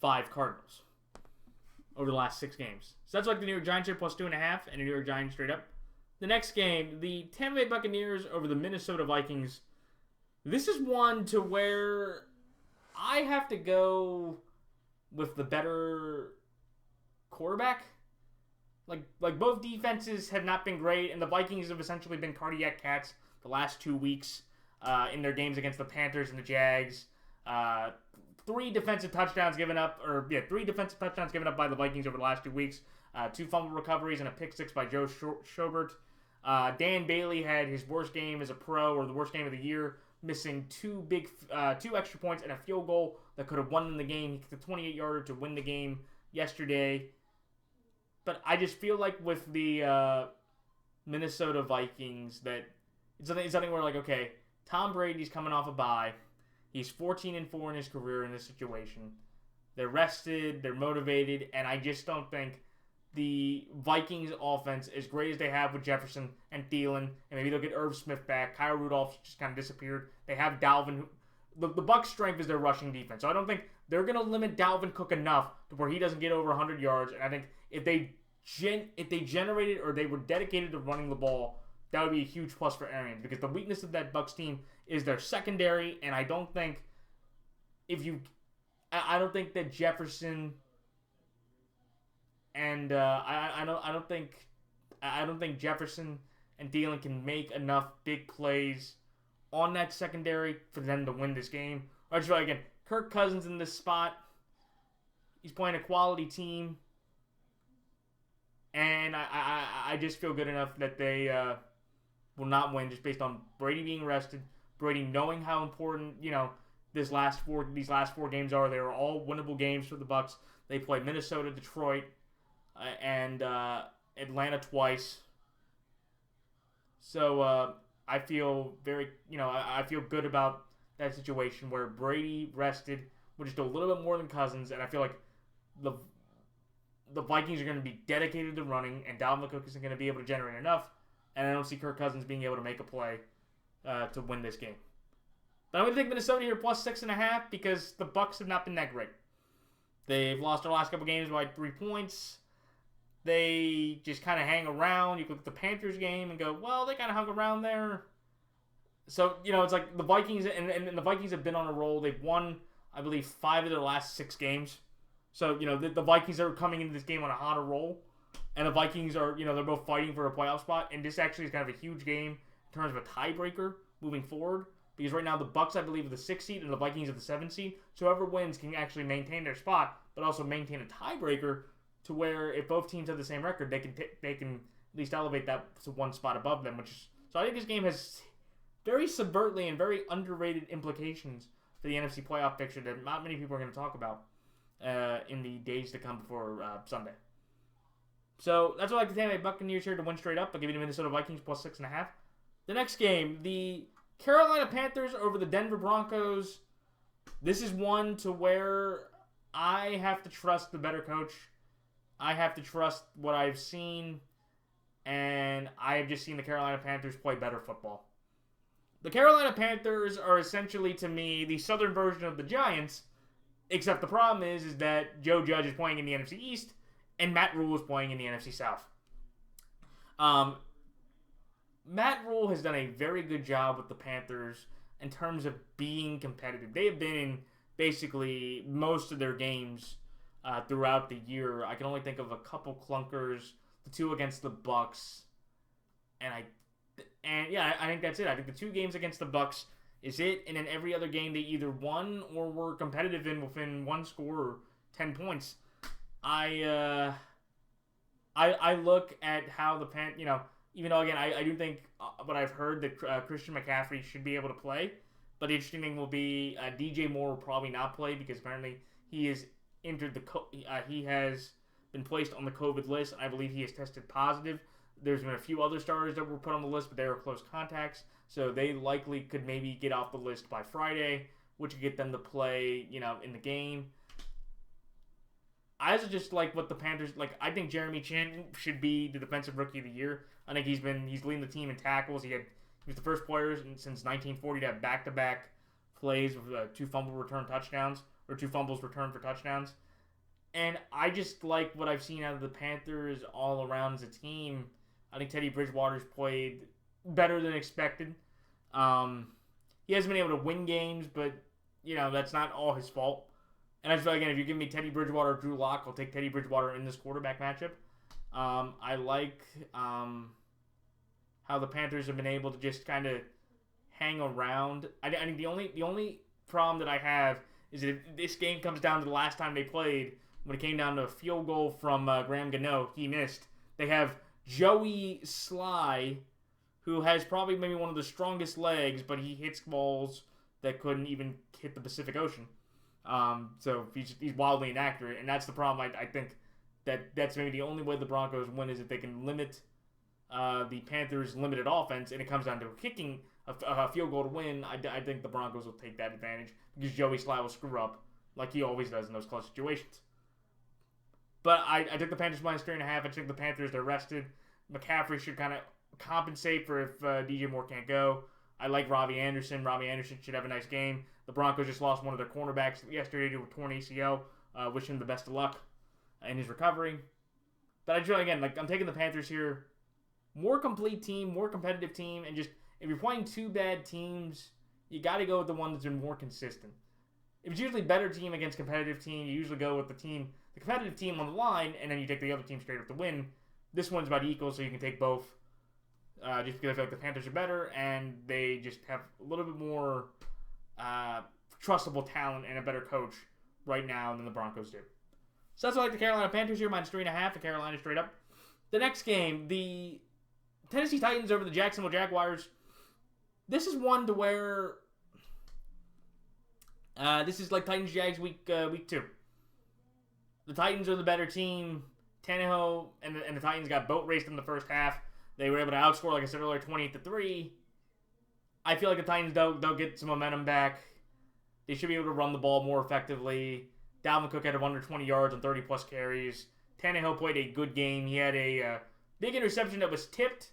Cardinals over the last 6 games. So that's like the New York Giants here plus 2.5 and the New York Giants straight up. The next game, the Tampa Bay Buccaneers over the Minnesota Vikings. This is one to where I have to go with the better quarterback. Like both defenses have not been great, and the Vikings have essentially been cardiac cats the last 2 weeks in their games against the Panthers and the Jags. 3 defensive touchdowns given up by the Vikings over the last 2 weeks. 2 fumble recoveries and a pick 6 by Joe Schobert. Dan Bailey had his worst game as a pro, or the worst game of the year, missing 2 extra points and a field goal that could have won the game. He kicked a 28-yarder to win the game yesterday. But I just feel like with the Minnesota Vikings that it's something where, like, okay, Tom Brady's coming off a bye. He's 14-4 in his career in this situation. They're rested, they're motivated, and I just don't think the Vikings offense, as great as they have with Jefferson and Thielen, and maybe they'll get Irv Smith back. Kyle Rudolph just kind of disappeared. They have Dalvin. The Bucs' strength is their rushing defense, so I don't think they're going to limit Dalvin Cook enough to where he doesn't get over 100 yards. And I think if they generated or they were dedicated to running the ball, that would be a huge plus for Arians, because the weakness of that Bucs team is their secondary, and I don't think that Jefferson and I don't think Jefferson and Thielen can make enough big plays on that secondary for them to win this game. I just feel like, again, Kirk Cousins in this spot, he's playing a quality team, and I just feel good enough that they will not win just based on Brady being rested, Brady knowing how important these last four games are. They are all winnable games for the Bucs. They play Minnesota, Detroit, and Atlanta twice. So I feel I feel good about that situation where Brady rested, which is still a little bit more than Cousins, and I feel like the Vikings are going to be dedicated to running, and Dalvin Cook isn't going to be able to generate enough, and I don't see Kirk Cousins being able to make a play to win this game. But I'm going to take Minnesota here plus 6.5 because the Bucs have not been that great. They've lost their last couple games by 3 points. They just kind of hang around. You look at the Panthers game and go, well, they kind of hung around there. So, it's like the Vikings, and the Vikings have been on a roll. They've won, I believe, 5 of their last 6 games. So, the Vikings are coming into this game on a hotter roll. And the Vikings are, they're both fighting for a playoff spot. And this actually is kind of a huge game in terms of a tiebreaker moving forward. Because right now the Bucs, I believe, are the 6th seed and the Vikings are the 7th seed. So whoever wins can actually maintain their spot, but also maintain a tiebreaker to where if both teams have the same record, they can at least elevate that to one spot above them. So I think this game has very subvertly and very underrated implications for the NFC playoff picture that not many people are going to talk about in the days to come before Sunday. So that's why I like the Tampa Bay Buccaneers here to win straight up. I'll give you the Minnesota Vikings plus 6.5. The next game, the Carolina Panthers over the Denver Broncos. This is one to where I have to trust the better coach. I have to trust what I've seen, and I have just seen the Carolina Panthers play better football. The Carolina Panthers are essentially, to me, the southern version of the Giants, except the problem is that Joe Judge is playing in the NFC East, and Matt Rule is playing in the NFC South. Matt Rule has done a very good job with the Panthers in terms of being competitive. They have been in basically most of their games throughout the year. I can only think of a couple clunkers, the 2 against the Bucs, and I think that's it. I think the 2 games against the Bucs is it, and in every other game they either won or were competitive in within 1 score or 10 points. I look at how the even though, again, I do think what I've heard that Christian McCaffrey should be able to play. But the interesting thing will be DJ Moore will probably not play because apparently he is he has been placed on the COVID list. I believe he has tested positive. There's been a few other starters that were put on the list, but they were close contacts. So they likely could maybe get off the list by Friday, which would get them to play, in the game. I also just like what the Panthers like. I think Jeremy Chin should be the defensive rookie of the year. I think he's leading the team in tackles. He He was the first player since 1940 to have back-to-back plays with 2 fumble return touchdowns, or 2 fumbles returned for touchdowns. And I just like what I've seen out of the Panthers all around as a team. I think Teddy Bridgewater's played better than expected. He hasn't been able to win games, but, that's not all his fault. And I feel again, if you give me Teddy Bridgewater or Drew Lock, I'll take Teddy Bridgewater in this quarterback matchup. I like how the Panthers have been able to just kind of hang around. I think the only problem that I have is that if this game comes down to the last time they played, when it came down to a field goal from Graham Gano, he missed. They have Joey Sly, who has probably maybe one of the strongest legs, but he hits balls that couldn't even hit the Pacific Ocean. So he's wildly inaccurate, and that's the problem. I think that's maybe the only way the Broncos win is if they can limit the Panthers' limited offense, and it comes down to kicking a field goal to win. I think the Broncos will take that advantage because Joey Sly will screw up like he always does in those close situations. But I took the Panthers minus 3.5. I think the Panthers, they're rested. McCaffrey should kind of compensate for if DJ Moore can't go. I like Robbie Anderson. Robbie Anderson should have a nice game. The Broncos just lost one of their cornerbacks yesterday to a torn ACL. Wish him the best of luck in his recovery. But I feel, again, I'm taking the Panthers here. More complete team, more competitive team, and just if you're playing 2 bad teams, you got to go with the one that's been more consistent. If it's usually better team against competitive team, you usually go with the competitive team on the line, and then you take the other team straight up to win. This one's about equal, so you can take both. Just because I feel like the Panthers are better, and they just have a little bit more trustable talent and a better coach right now than the Broncos do. So that's why I like the Carolina Panthers here, minus 3.5. The Carolina straight up. The next game, the Tennessee Titans over the Jacksonville Jaguars. This is one to where this is like Titans Jags week 2. The Titans are the better team. Tannehill and the Titans got boat raced in the first half. They were able to outscore, like I said earlier, 28-3. I feel like the Titans, they'll get some momentum back. They should be able to run the ball more effectively. Dalvin Cook had under 20 yards on 30-plus carries. Tannehill played a good game. He had a big interception that was tipped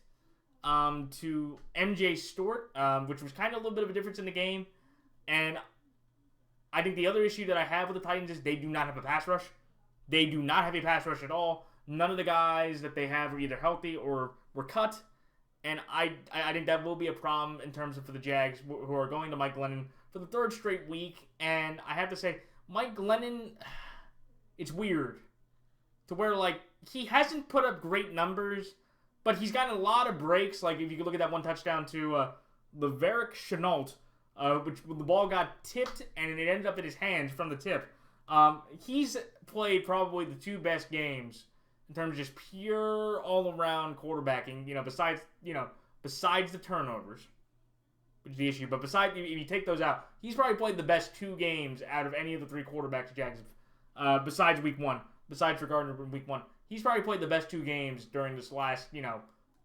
to MJ Stewart, which was kind of a little bit of a difference in the game. And I think the other issue that I have with the Titans is they do not have a pass rush. They do not have a pass rush at all. None of the guys that they have are either healthy or were cut. And I think that will be a problem in terms of for the Jags, who are going to Mike Glennon for the 3rd straight week. And I have to say, Mike Glennon, it's weird. To where, he hasn't put up great numbers, but he's gotten a lot of breaks. Like, if you could look at that one touchdown to Laverick Chenault, which the ball got tipped and it ended up in his hands from the tip. He's played probably the 2 best games in terms of just pure all-around quarterbacking, besides the turnovers, which is the issue. But if you take those out, he's probably played the best 2 games out of any of the 3 quarterbacks the Jags have, besides week 1. Besides for Gardner in week 1. He's probably played the best 2 games during this last,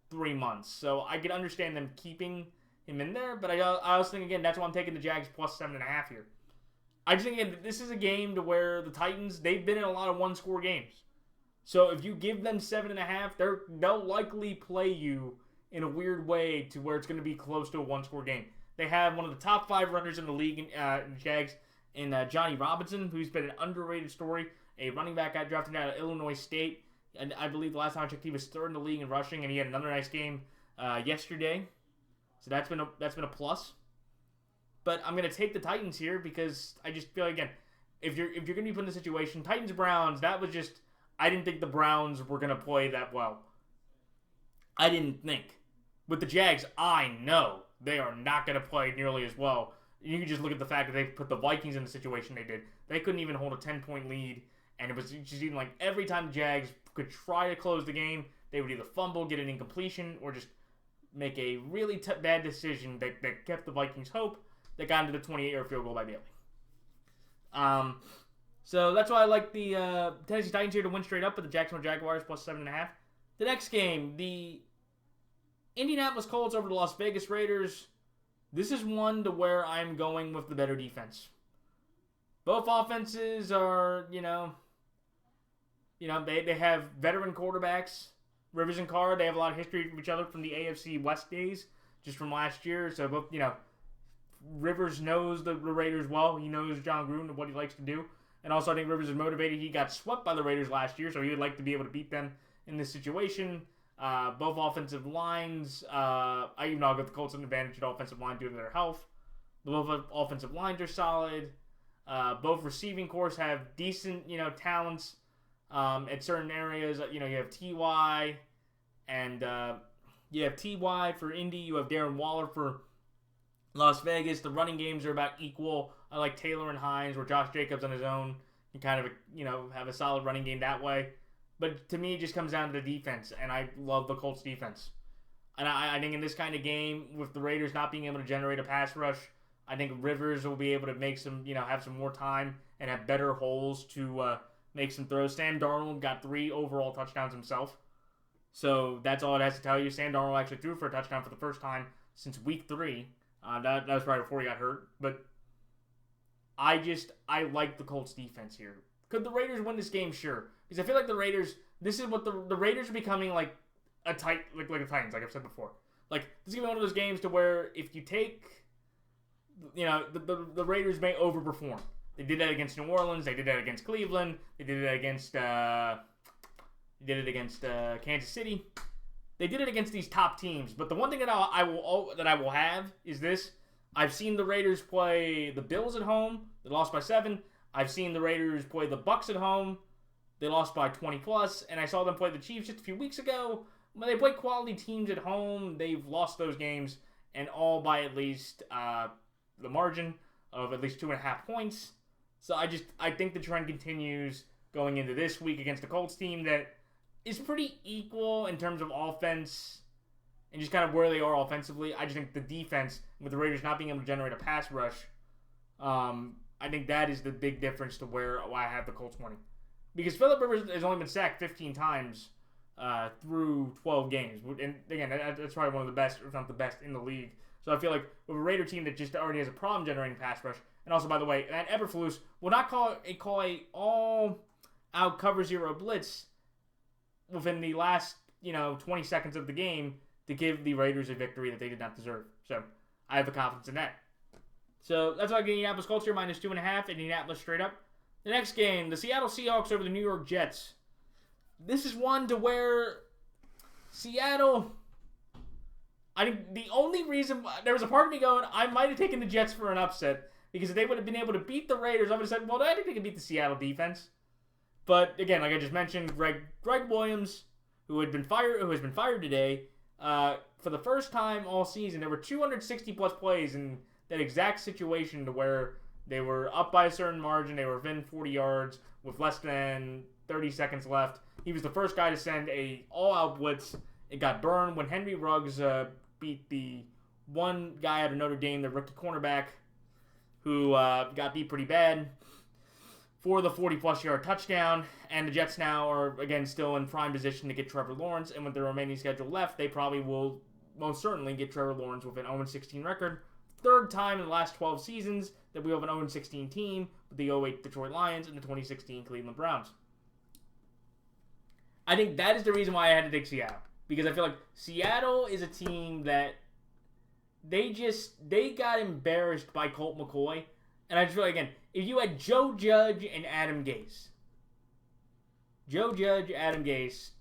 3 months. So I can understand them keeping him in there, but I also think, again, that's why I'm taking the Jags plus 7.5 here. I just think, again, this is a game to where the Titans, they've been in a lot of one-score games. So if you give them 7.5, they'll likely play you in a weird way to where it's going to be close to a one-score game. They have one of the top 5 runners in the league in the Jags, in Johnny Robinson, who's been an underrated story, a running back got drafted out of Illinois State. And I believe the last time I checked, he was 3rd in the league in rushing, and he had another nice game yesterday. So that's been a plus. But I'm going to take the Titans here because I just feel, again, if you're going to be put in a situation, Titans-Browns, that was just, I didn't think the Browns were going to play that well. I didn't think. With the Jags, I know they are not going to play nearly as well. You can just look at the fact that they put the Vikings in the situation they did. They couldn't even hold a 10-point lead, and it was just even like every time the Jags could try to close the game, they would either fumble, get an incompletion, or just make a really bad decision that kept the Vikings' hope. They got into the 28-yard field goal by Bailey. So that's why I like the Tennessee Titans here to win straight up with the Jacksonville Jaguars plus 7.5. The next game, the Indianapolis Colts over the Las Vegas Raiders. This is one to where I'm going with the better defense. Both offenses are, they have veteran quarterbacks. Rivers and Carr, they have a lot of history from each other from the AFC West days. just from last year. So both, Rivers knows the Raiders well. He knows John Gruden and what he likes to do. And also I think Rivers is motivated. He got swept by the Raiders last year, so he would like to be able to beat them in this situation. Both offensive lines, I'll give the Colts an advantage at offensive line due to their health. Both offensive lines are solid. Both receiving corps have decent, talents at certain areas. You have T.Y. and you have T.Y. for Indy. You have Darren Waller for Las Vegas. The running games are about equal. I like Taylor and Hines, where Josh Jacobs on his own can kind of, have a solid running game that way. But to me, it just comes down to the defense, and I love the Colts defense. And I think in this kind of game, with the Raiders not being able to generate a pass rush, I think Rivers will be able to make some, have some more time and have better holes to make some throws. Sam Darnold got 3 overall touchdowns himself. So that's all it has to tell you. Sam Darnold actually threw for a touchdown for the first time since week 3. That was probably before he got hurt. But I like the Colts defense here. Could the Raiders win this game? Sure. Because I feel like the Raiders, this is what the Raiders are becoming like a Titans, like I've said before. Like, this is going to be one of those games to where if you take, the Raiders may overperform. They did that against New Orleans. They did that against Cleveland. They did it against Kansas City. They did it against these top teams. But the one thing that I will have is this. I've seen the Raiders play the Bills at home. They lost by 7. I've seen the Raiders play the Bucs at home. They lost by 20+. And I saw them play the Chiefs just a few weeks ago. When they play quality teams at home, they've lost those games, and all by at least the margin of at least 2.5 points. So I think the trend continues going into this week against the Colts team that is pretty equal in terms of offense and just kind of where they are offensively. I just think the defense, with the Raiders not being able to generate a pass rush, I think that is the big difference to why I have the Colts winning. Because Phillip Rivers has only been sacked 15 times through 12 games. And again, that's probably one of the best, if not the best, in the league. So I feel like with a Raider team that just already has a problem generating pass rush, and also, by the way, that Eberflus will not call a all-out cover zero blitz within the last 20 seconds of the game to give the Raiders a victory that they did not deserve. So I have the confidence in that. So that's why I get Indianapolis Colts here -2.5. Indianapolis straight up. The next game, the Seattle Seahawks over the New York Jets. This is one to where Seattle, I think the only reason, there was a part of me going, I might have taken the Jets for an upset, because if they would have been able to beat the Raiders, I would have said, well, I think they can beat the Seattle defense. But again, like I just mentioned, Greg Williams, who has been fired today, for the first time all season, there were 260+ plays in that exact situation to where they were up by a certain margin, they were within 40 yards with less than 30 seconds left. He was the first guy to send a all-out blitz. It got burned when Henry Ruggs beat the one guy out of Notre Dame, the rookie cornerback, who got beat pretty bad for the 40+ yard touchdown. And the Jets now are, again, still in prime position to get Trevor Lawrence. And with the remaining schedule left, they probably will most certainly get Trevor Lawrence with an 0-16 record. Third time in the last 12 seasons that we have an 0-16 team with the 2008 Detroit Lions and the 2016 Cleveland Browns. I think that is the reason why I had to take Seattle. Because I feel like Seattle is a team that they got embarrassed by Colt McCoy. And I just feel like, again, if you had Joe Judge and Adam Gase.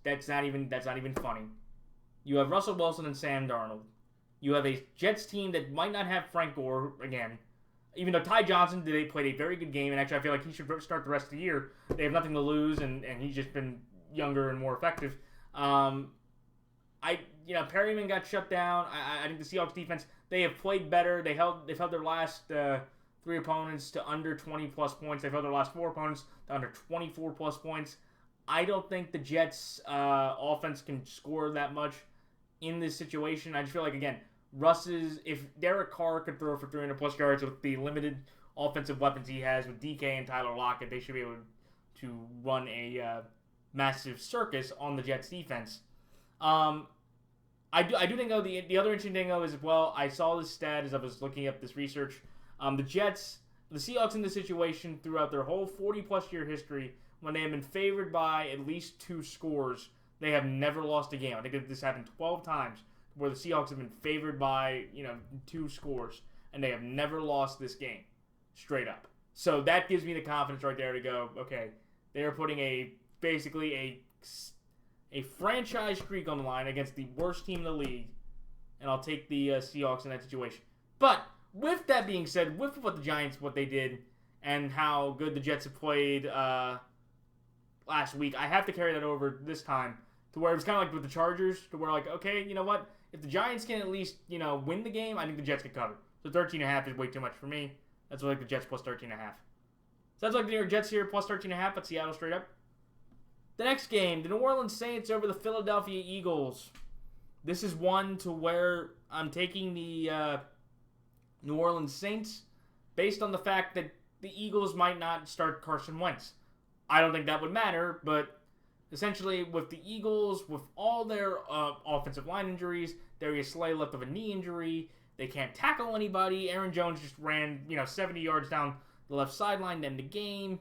That's not even funny. You have Russell Wilson and Sam Darnold. You have a Jets team that might not have Frank Gore again. Even though Ty Johnson today played a very good game, and actually I feel like he should start the rest of the year. They have nothing to lose, and he's just been younger and more effective. Perryman got shut down. I think the Seahawks defense, they have played better. They've held their last 3 opponents to under 20+ points. They've held their last 4 opponents to under 24+ points. I don't think the Jets offense can score that much in this situation. I just feel like, again, if Derek Carr could throw for 300+ yards with the limited offensive weapons he has with DK and Tyler Lockett, they should be able to run a massive circus on the Jets defense. I do think, though, the other interesting thing, though, is, well, I saw this stat as I was looking up this research. The Seahawks in this situation throughout their whole 40+ year history, when they have been favored by at least 2 scores, they have never lost a game. I think this happened 12 times where the Seahawks have been favored by 2 scores, and they have never lost this game, straight up. So that gives me the confidence right there to go, okay, they are putting basically a franchise streak on the line against the worst team in the league, and I'll take the Seahawks in that situation. But with that being said, with what the Giants, what they did, and how good the Jets have played last week, I have to carry that over this time to where it was kind of like with the Chargers, to where like, okay, you know what? If the Giants can at least, win the game, I think the Jets can cover. So 13.5 is way too much for me. That's why I like the Jets plus 13.5. Sounds like the New York Jets here plus 13.5, but Seattle straight up. The next game, the New Orleans Saints over the Philadelphia Eagles. This is one to where I'm taking the New Orleans Saints based on the fact that the Eagles might not start Carson Wentz. I don't think that would matter, but essentially with the Eagles, with all their offensive line injuries, Darius Slay left with a knee injury, they can't tackle anybody. Aaron Jones just ran 70 yards down the left sideline to end the game.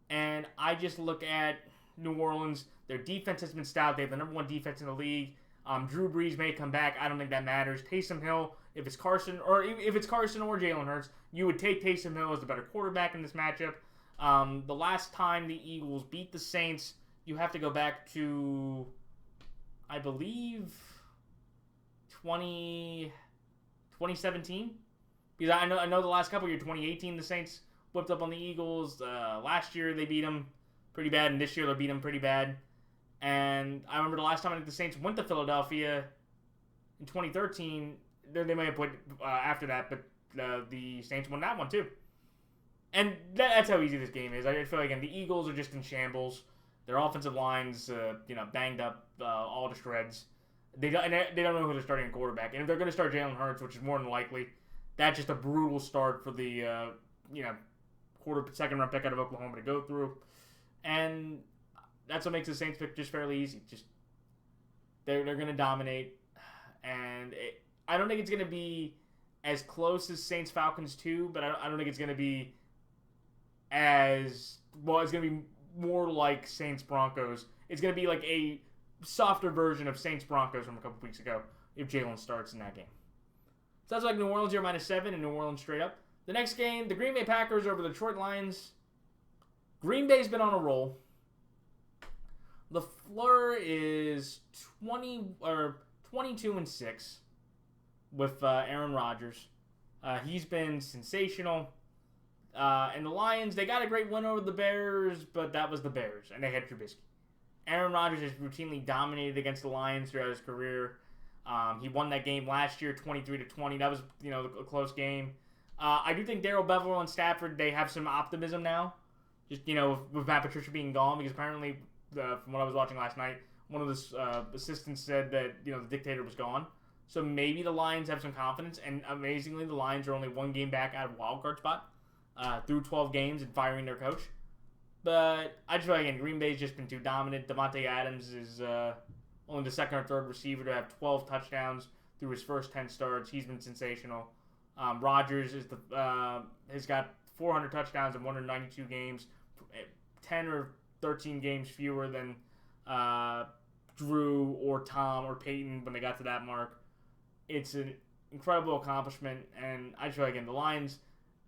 And I just look at New Orleans. Their defense has been stout. They have the number 1 defense in the league. Drew Brees may come back. I don't think that matters. Taysom Hill, if it's Carson or Jalen Hurts, you would take Taysom Hill as the better quarterback in this matchup. The last time the Eagles beat the Saints, you have to go back to, I believe, 2017. Because I know the last couple of years, 2018, the Saints whipped up on the Eagles. Last year they beat them pretty bad, and this year they beat them pretty bad. And I remember the last time I think the Saints went to Philadelphia in 2013. They may have put after that, but the Saints won that one too. And that's how easy this game is. I feel like, again, the Eagles are just in shambles. Their offensive line's banged up all to shreds. They don't know who they're starting at quarterback. And if they're going to start Jalen Hurts, which is more than likely, that's just a brutal start for the second-round pick out of Oklahoma to go through. And that's what makes the Saints pick just fairly easy. Just they're going to dominate, and I don't think it's going to be as close as Saints-Falcons 2, but I don't think it's going to be as well. It's going to be more like Saints-Broncos. It's going to be like a softer version of Saints-Broncos from a couple weeks ago if Jalen starts in that game. So that's like New Orleans here -7 and New Orleans straight up. The next game, the Green Bay Packers over the Detroit Lions. Green Bay's been on a roll. LaFleur is 22-6 with Aaron Rodgers. He's been sensational. And the Lions, they got a great win over the Bears, but that was the Bears, and they had Trubisky. Aaron Rodgers has routinely dominated against the Lions throughout his career. He won that game last year, 23-20. That was, a close game. I do think Darrell Bevell and Stafford, they have some optimism now. Just, with Matt Patricia being gone, because apparently, from what I was watching last night, one of the assistants said that, the dictator was gone. So maybe the Lions have some confidence, and amazingly, the Lions are only 1 game back out of wildcard spot through 12 games and firing their coach. But I just feel like, again, Green Bay's just been too dominant. Devontae Adams is only the second or third receiver to have 12 touchdowns through his first 10 starts. He's been sensational. Rodgers is has got 400 touchdowns in 192 games, 10 or 13 games fewer than Drew or Tom or Peyton when they got to that mark. It's an incredible accomplishment, and I just feel like, again, the Lions,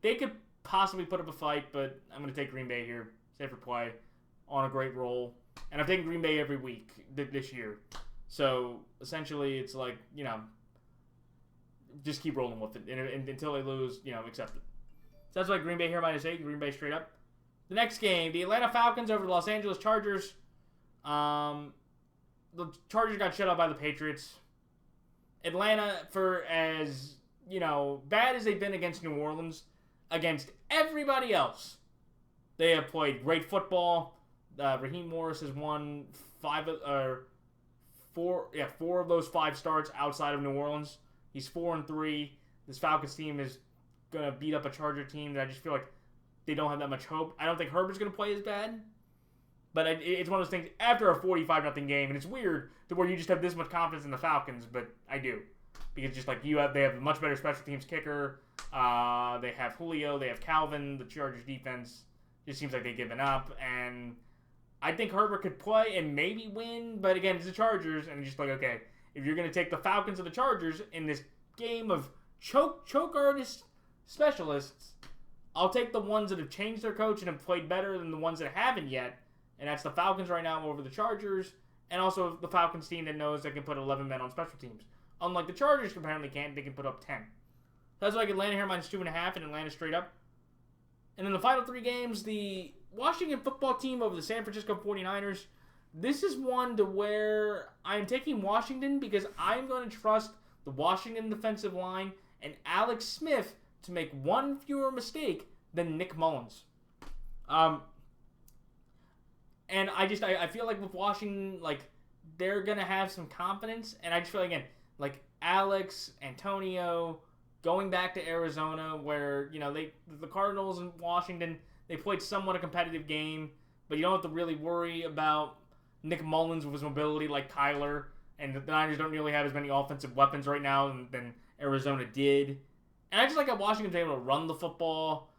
they could possibly put up a fight, but I'm going to take Green Bay here, safer play, on a great roll. And I've taken Green Bay every week this year. So, essentially, it's like, just keep rolling with it. And until they lose, accept it. So that's why Green Bay here -8, Green Bay straight up. The next game, the Atlanta Falcons over the Los Angeles Chargers. The Chargers got shut out by the Patriots. Atlanta, for as, bad as they've been against New Orleans, against everybody else, they have played great football. Raheem Morris has won 4 of those 5 starts outside of New Orleans. He's 4-3. This Falcons team is going to beat up a Charger team that I just feel like they don't have that much hope. I don't think Herbert's going to play as bad. But it's one of those things, after a 45-0 game, and it's weird to where you just have this much confidence in the Falcons, but I do. Because just like they have a much better special teams kicker. They have Julio, they have Calvin. The Chargers defense just seems like they've given up. And I think Herbert could play and maybe win, but again, it's the Chargers, and it's just like, okay, if you're going to take the Falcons or the Chargers in this game of choke artist specialists, I'll take the ones that have changed their coach and have played better than the ones that haven't yet. And that's the Falcons right now over the Chargers. And also the Falcons team that knows they can put 11 men on special teams. Unlike the Chargers apparently can't, they can put up 10. That's why I get Atlanta here -2.5 and Atlanta straight up. And in the final 3 games, the Washington football team over the San Francisco 49ers. This is one to where I am taking Washington because I'm going to trust the Washington defensive line and Alex Smith to make one fewer mistake than Nick Mullins. And I feel like with Washington, like, they're going to have some confidence. And I just feel like, again, like Alex, Antonio, going back to Arizona where, you know, the Cardinals and Washington, they played somewhat a competitive game. But you don't have to really worry about Nick Mullins with his mobility like Kyler. And the Niners don't really have as many offensive weapons right now than Arizona did. And I just like how Washington's able to run the football.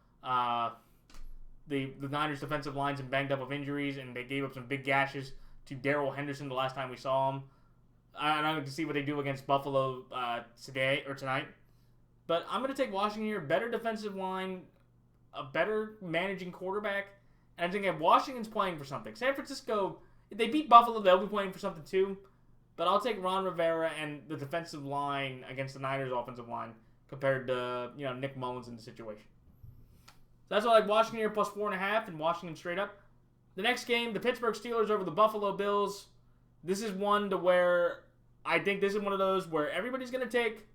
The Niners' defensive line's been banged up with injuries, and they gave up some big gashes to Darrell Henderson the last time we saw him. And I'm going to see what they do against Buffalo tonight. But I'm going to take Washington here. Better defensive line, a better managing quarterback. And I think if Washington's playing for something. San Francisco, if they beat Buffalo, they'll be playing for something too. But I'll take Ron Rivera and the defensive line against the Niners' offensive line compared to, you know, Nick Mullins in the situation. So that's why I like Washington here +4.5 and Washington straight up. The next game, the Pittsburgh Steelers over the Buffalo Bills. This is one to where I think this is one of those where everybody's going to take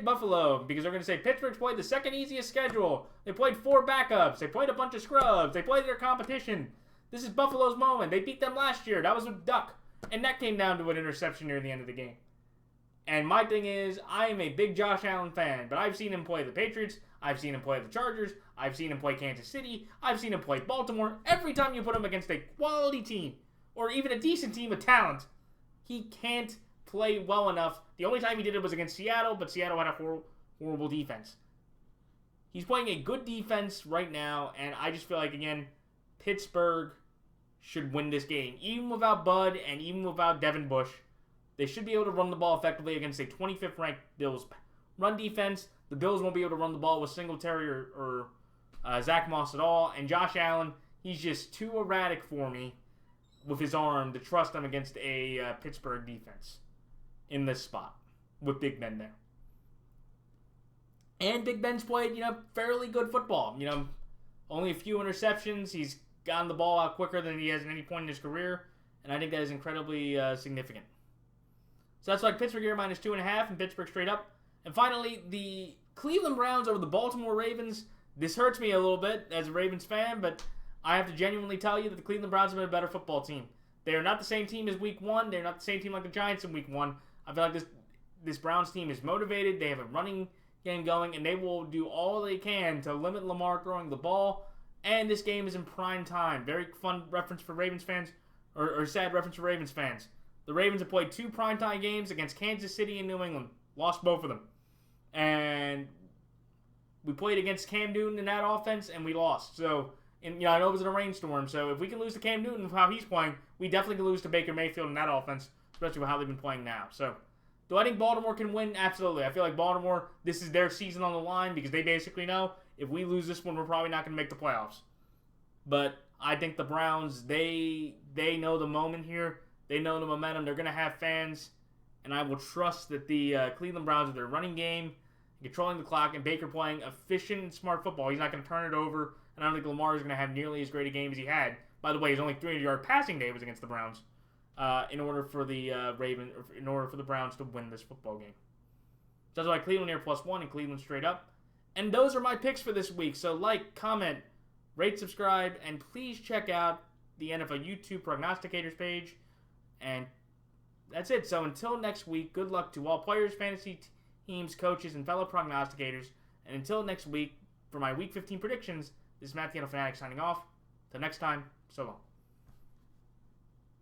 Buffalo because they're going to say Pittsburgh's played the second easiest schedule. They played 4 backups. They played a bunch of scrubs. They played their competition. This is Buffalo's moment. They beat them last year. That was a duck. And that came down to an interception near the end of the game. And my thing is, I am a big Josh Allen fan, but I've seen him play the Patriots. I've seen him play the Chargers. I've seen him play Kansas City. I've seen him play Baltimore. Every time you put him against a quality team, or even a decent team of talent, he can't play well enough. The only time he did it was against Seattle, but Seattle had a horrible defense. He's playing a good defense right now, and I just feel like, again, Pittsburgh should win this game. Even without Bud and even without Devin Bush, they should be able to run the ball effectively against a 25th ranked Bills run defense. The Bills won't be able to run the ball with Singletary or Zach Moss at all. And Josh Allen, he's just too erratic for me with his arm to trust him against a Pittsburgh defense in this spot with Big Ben there. And Big Ben's played, you know, fairly good football. You know, only a few interceptions. He's gotten the ball out quicker than he has at any point in his career. And I think that is incredibly significant. So that's like Pittsburgh here -2.5 and Pittsburgh straight up. And finally, the Cleveland Browns over the Baltimore Ravens. This hurts me a little bit as a Ravens fan, but I have to genuinely tell you that the Cleveland Browns have been a better football team. They are not the same team as Week 1. They're not the same team like the Giants in Week 1. I feel like this Browns team is motivated. They have a running game going, and they will do all they can to limit Lamar throwing the ball. And this game is in prime time. Very fun reference for Ravens fans, or sad reference for Ravens fans. The Ravens have played 2 primetime games against Kansas City and New England. Lost both of them. And we played against Cam Newton in that offense, and we lost. So, and, you know, I know it was in a rainstorm. So if we can lose to Cam Newton with how he's playing, we definitely can lose to Baker Mayfield in that offense, especially with how they've been playing now. So, do I think Baltimore can win? Absolutely. I feel like Baltimore, this is their season on the line because they basically know if we lose this one, we're probably not going to make the playoffs. But I think the Browns, they know the moment here. They know the momentum. They're going to have fans. And I will trust that the Cleveland Browns, with their running game, controlling the clock, and Baker playing efficient and smart football, he's not going to turn it over. And I don't think Lamar is going to have nearly as great a game as he had. By the way, his only 300-yard passing day was against the Browns. In order for the Browns to win this football game. So that's why Cleveland here +1 and Cleveland straight up. And those are my picks for this week. So like, comment, rate, subscribe, and please check out the NFL YouTube Prognosticators page. And that's it. So until next week, good luck to all players, fantasy teams, coaches, and fellow prognosticators. And until next week, for my Week 15 predictions, this is Matt the NFL Fanatic signing off. Till next time, so long.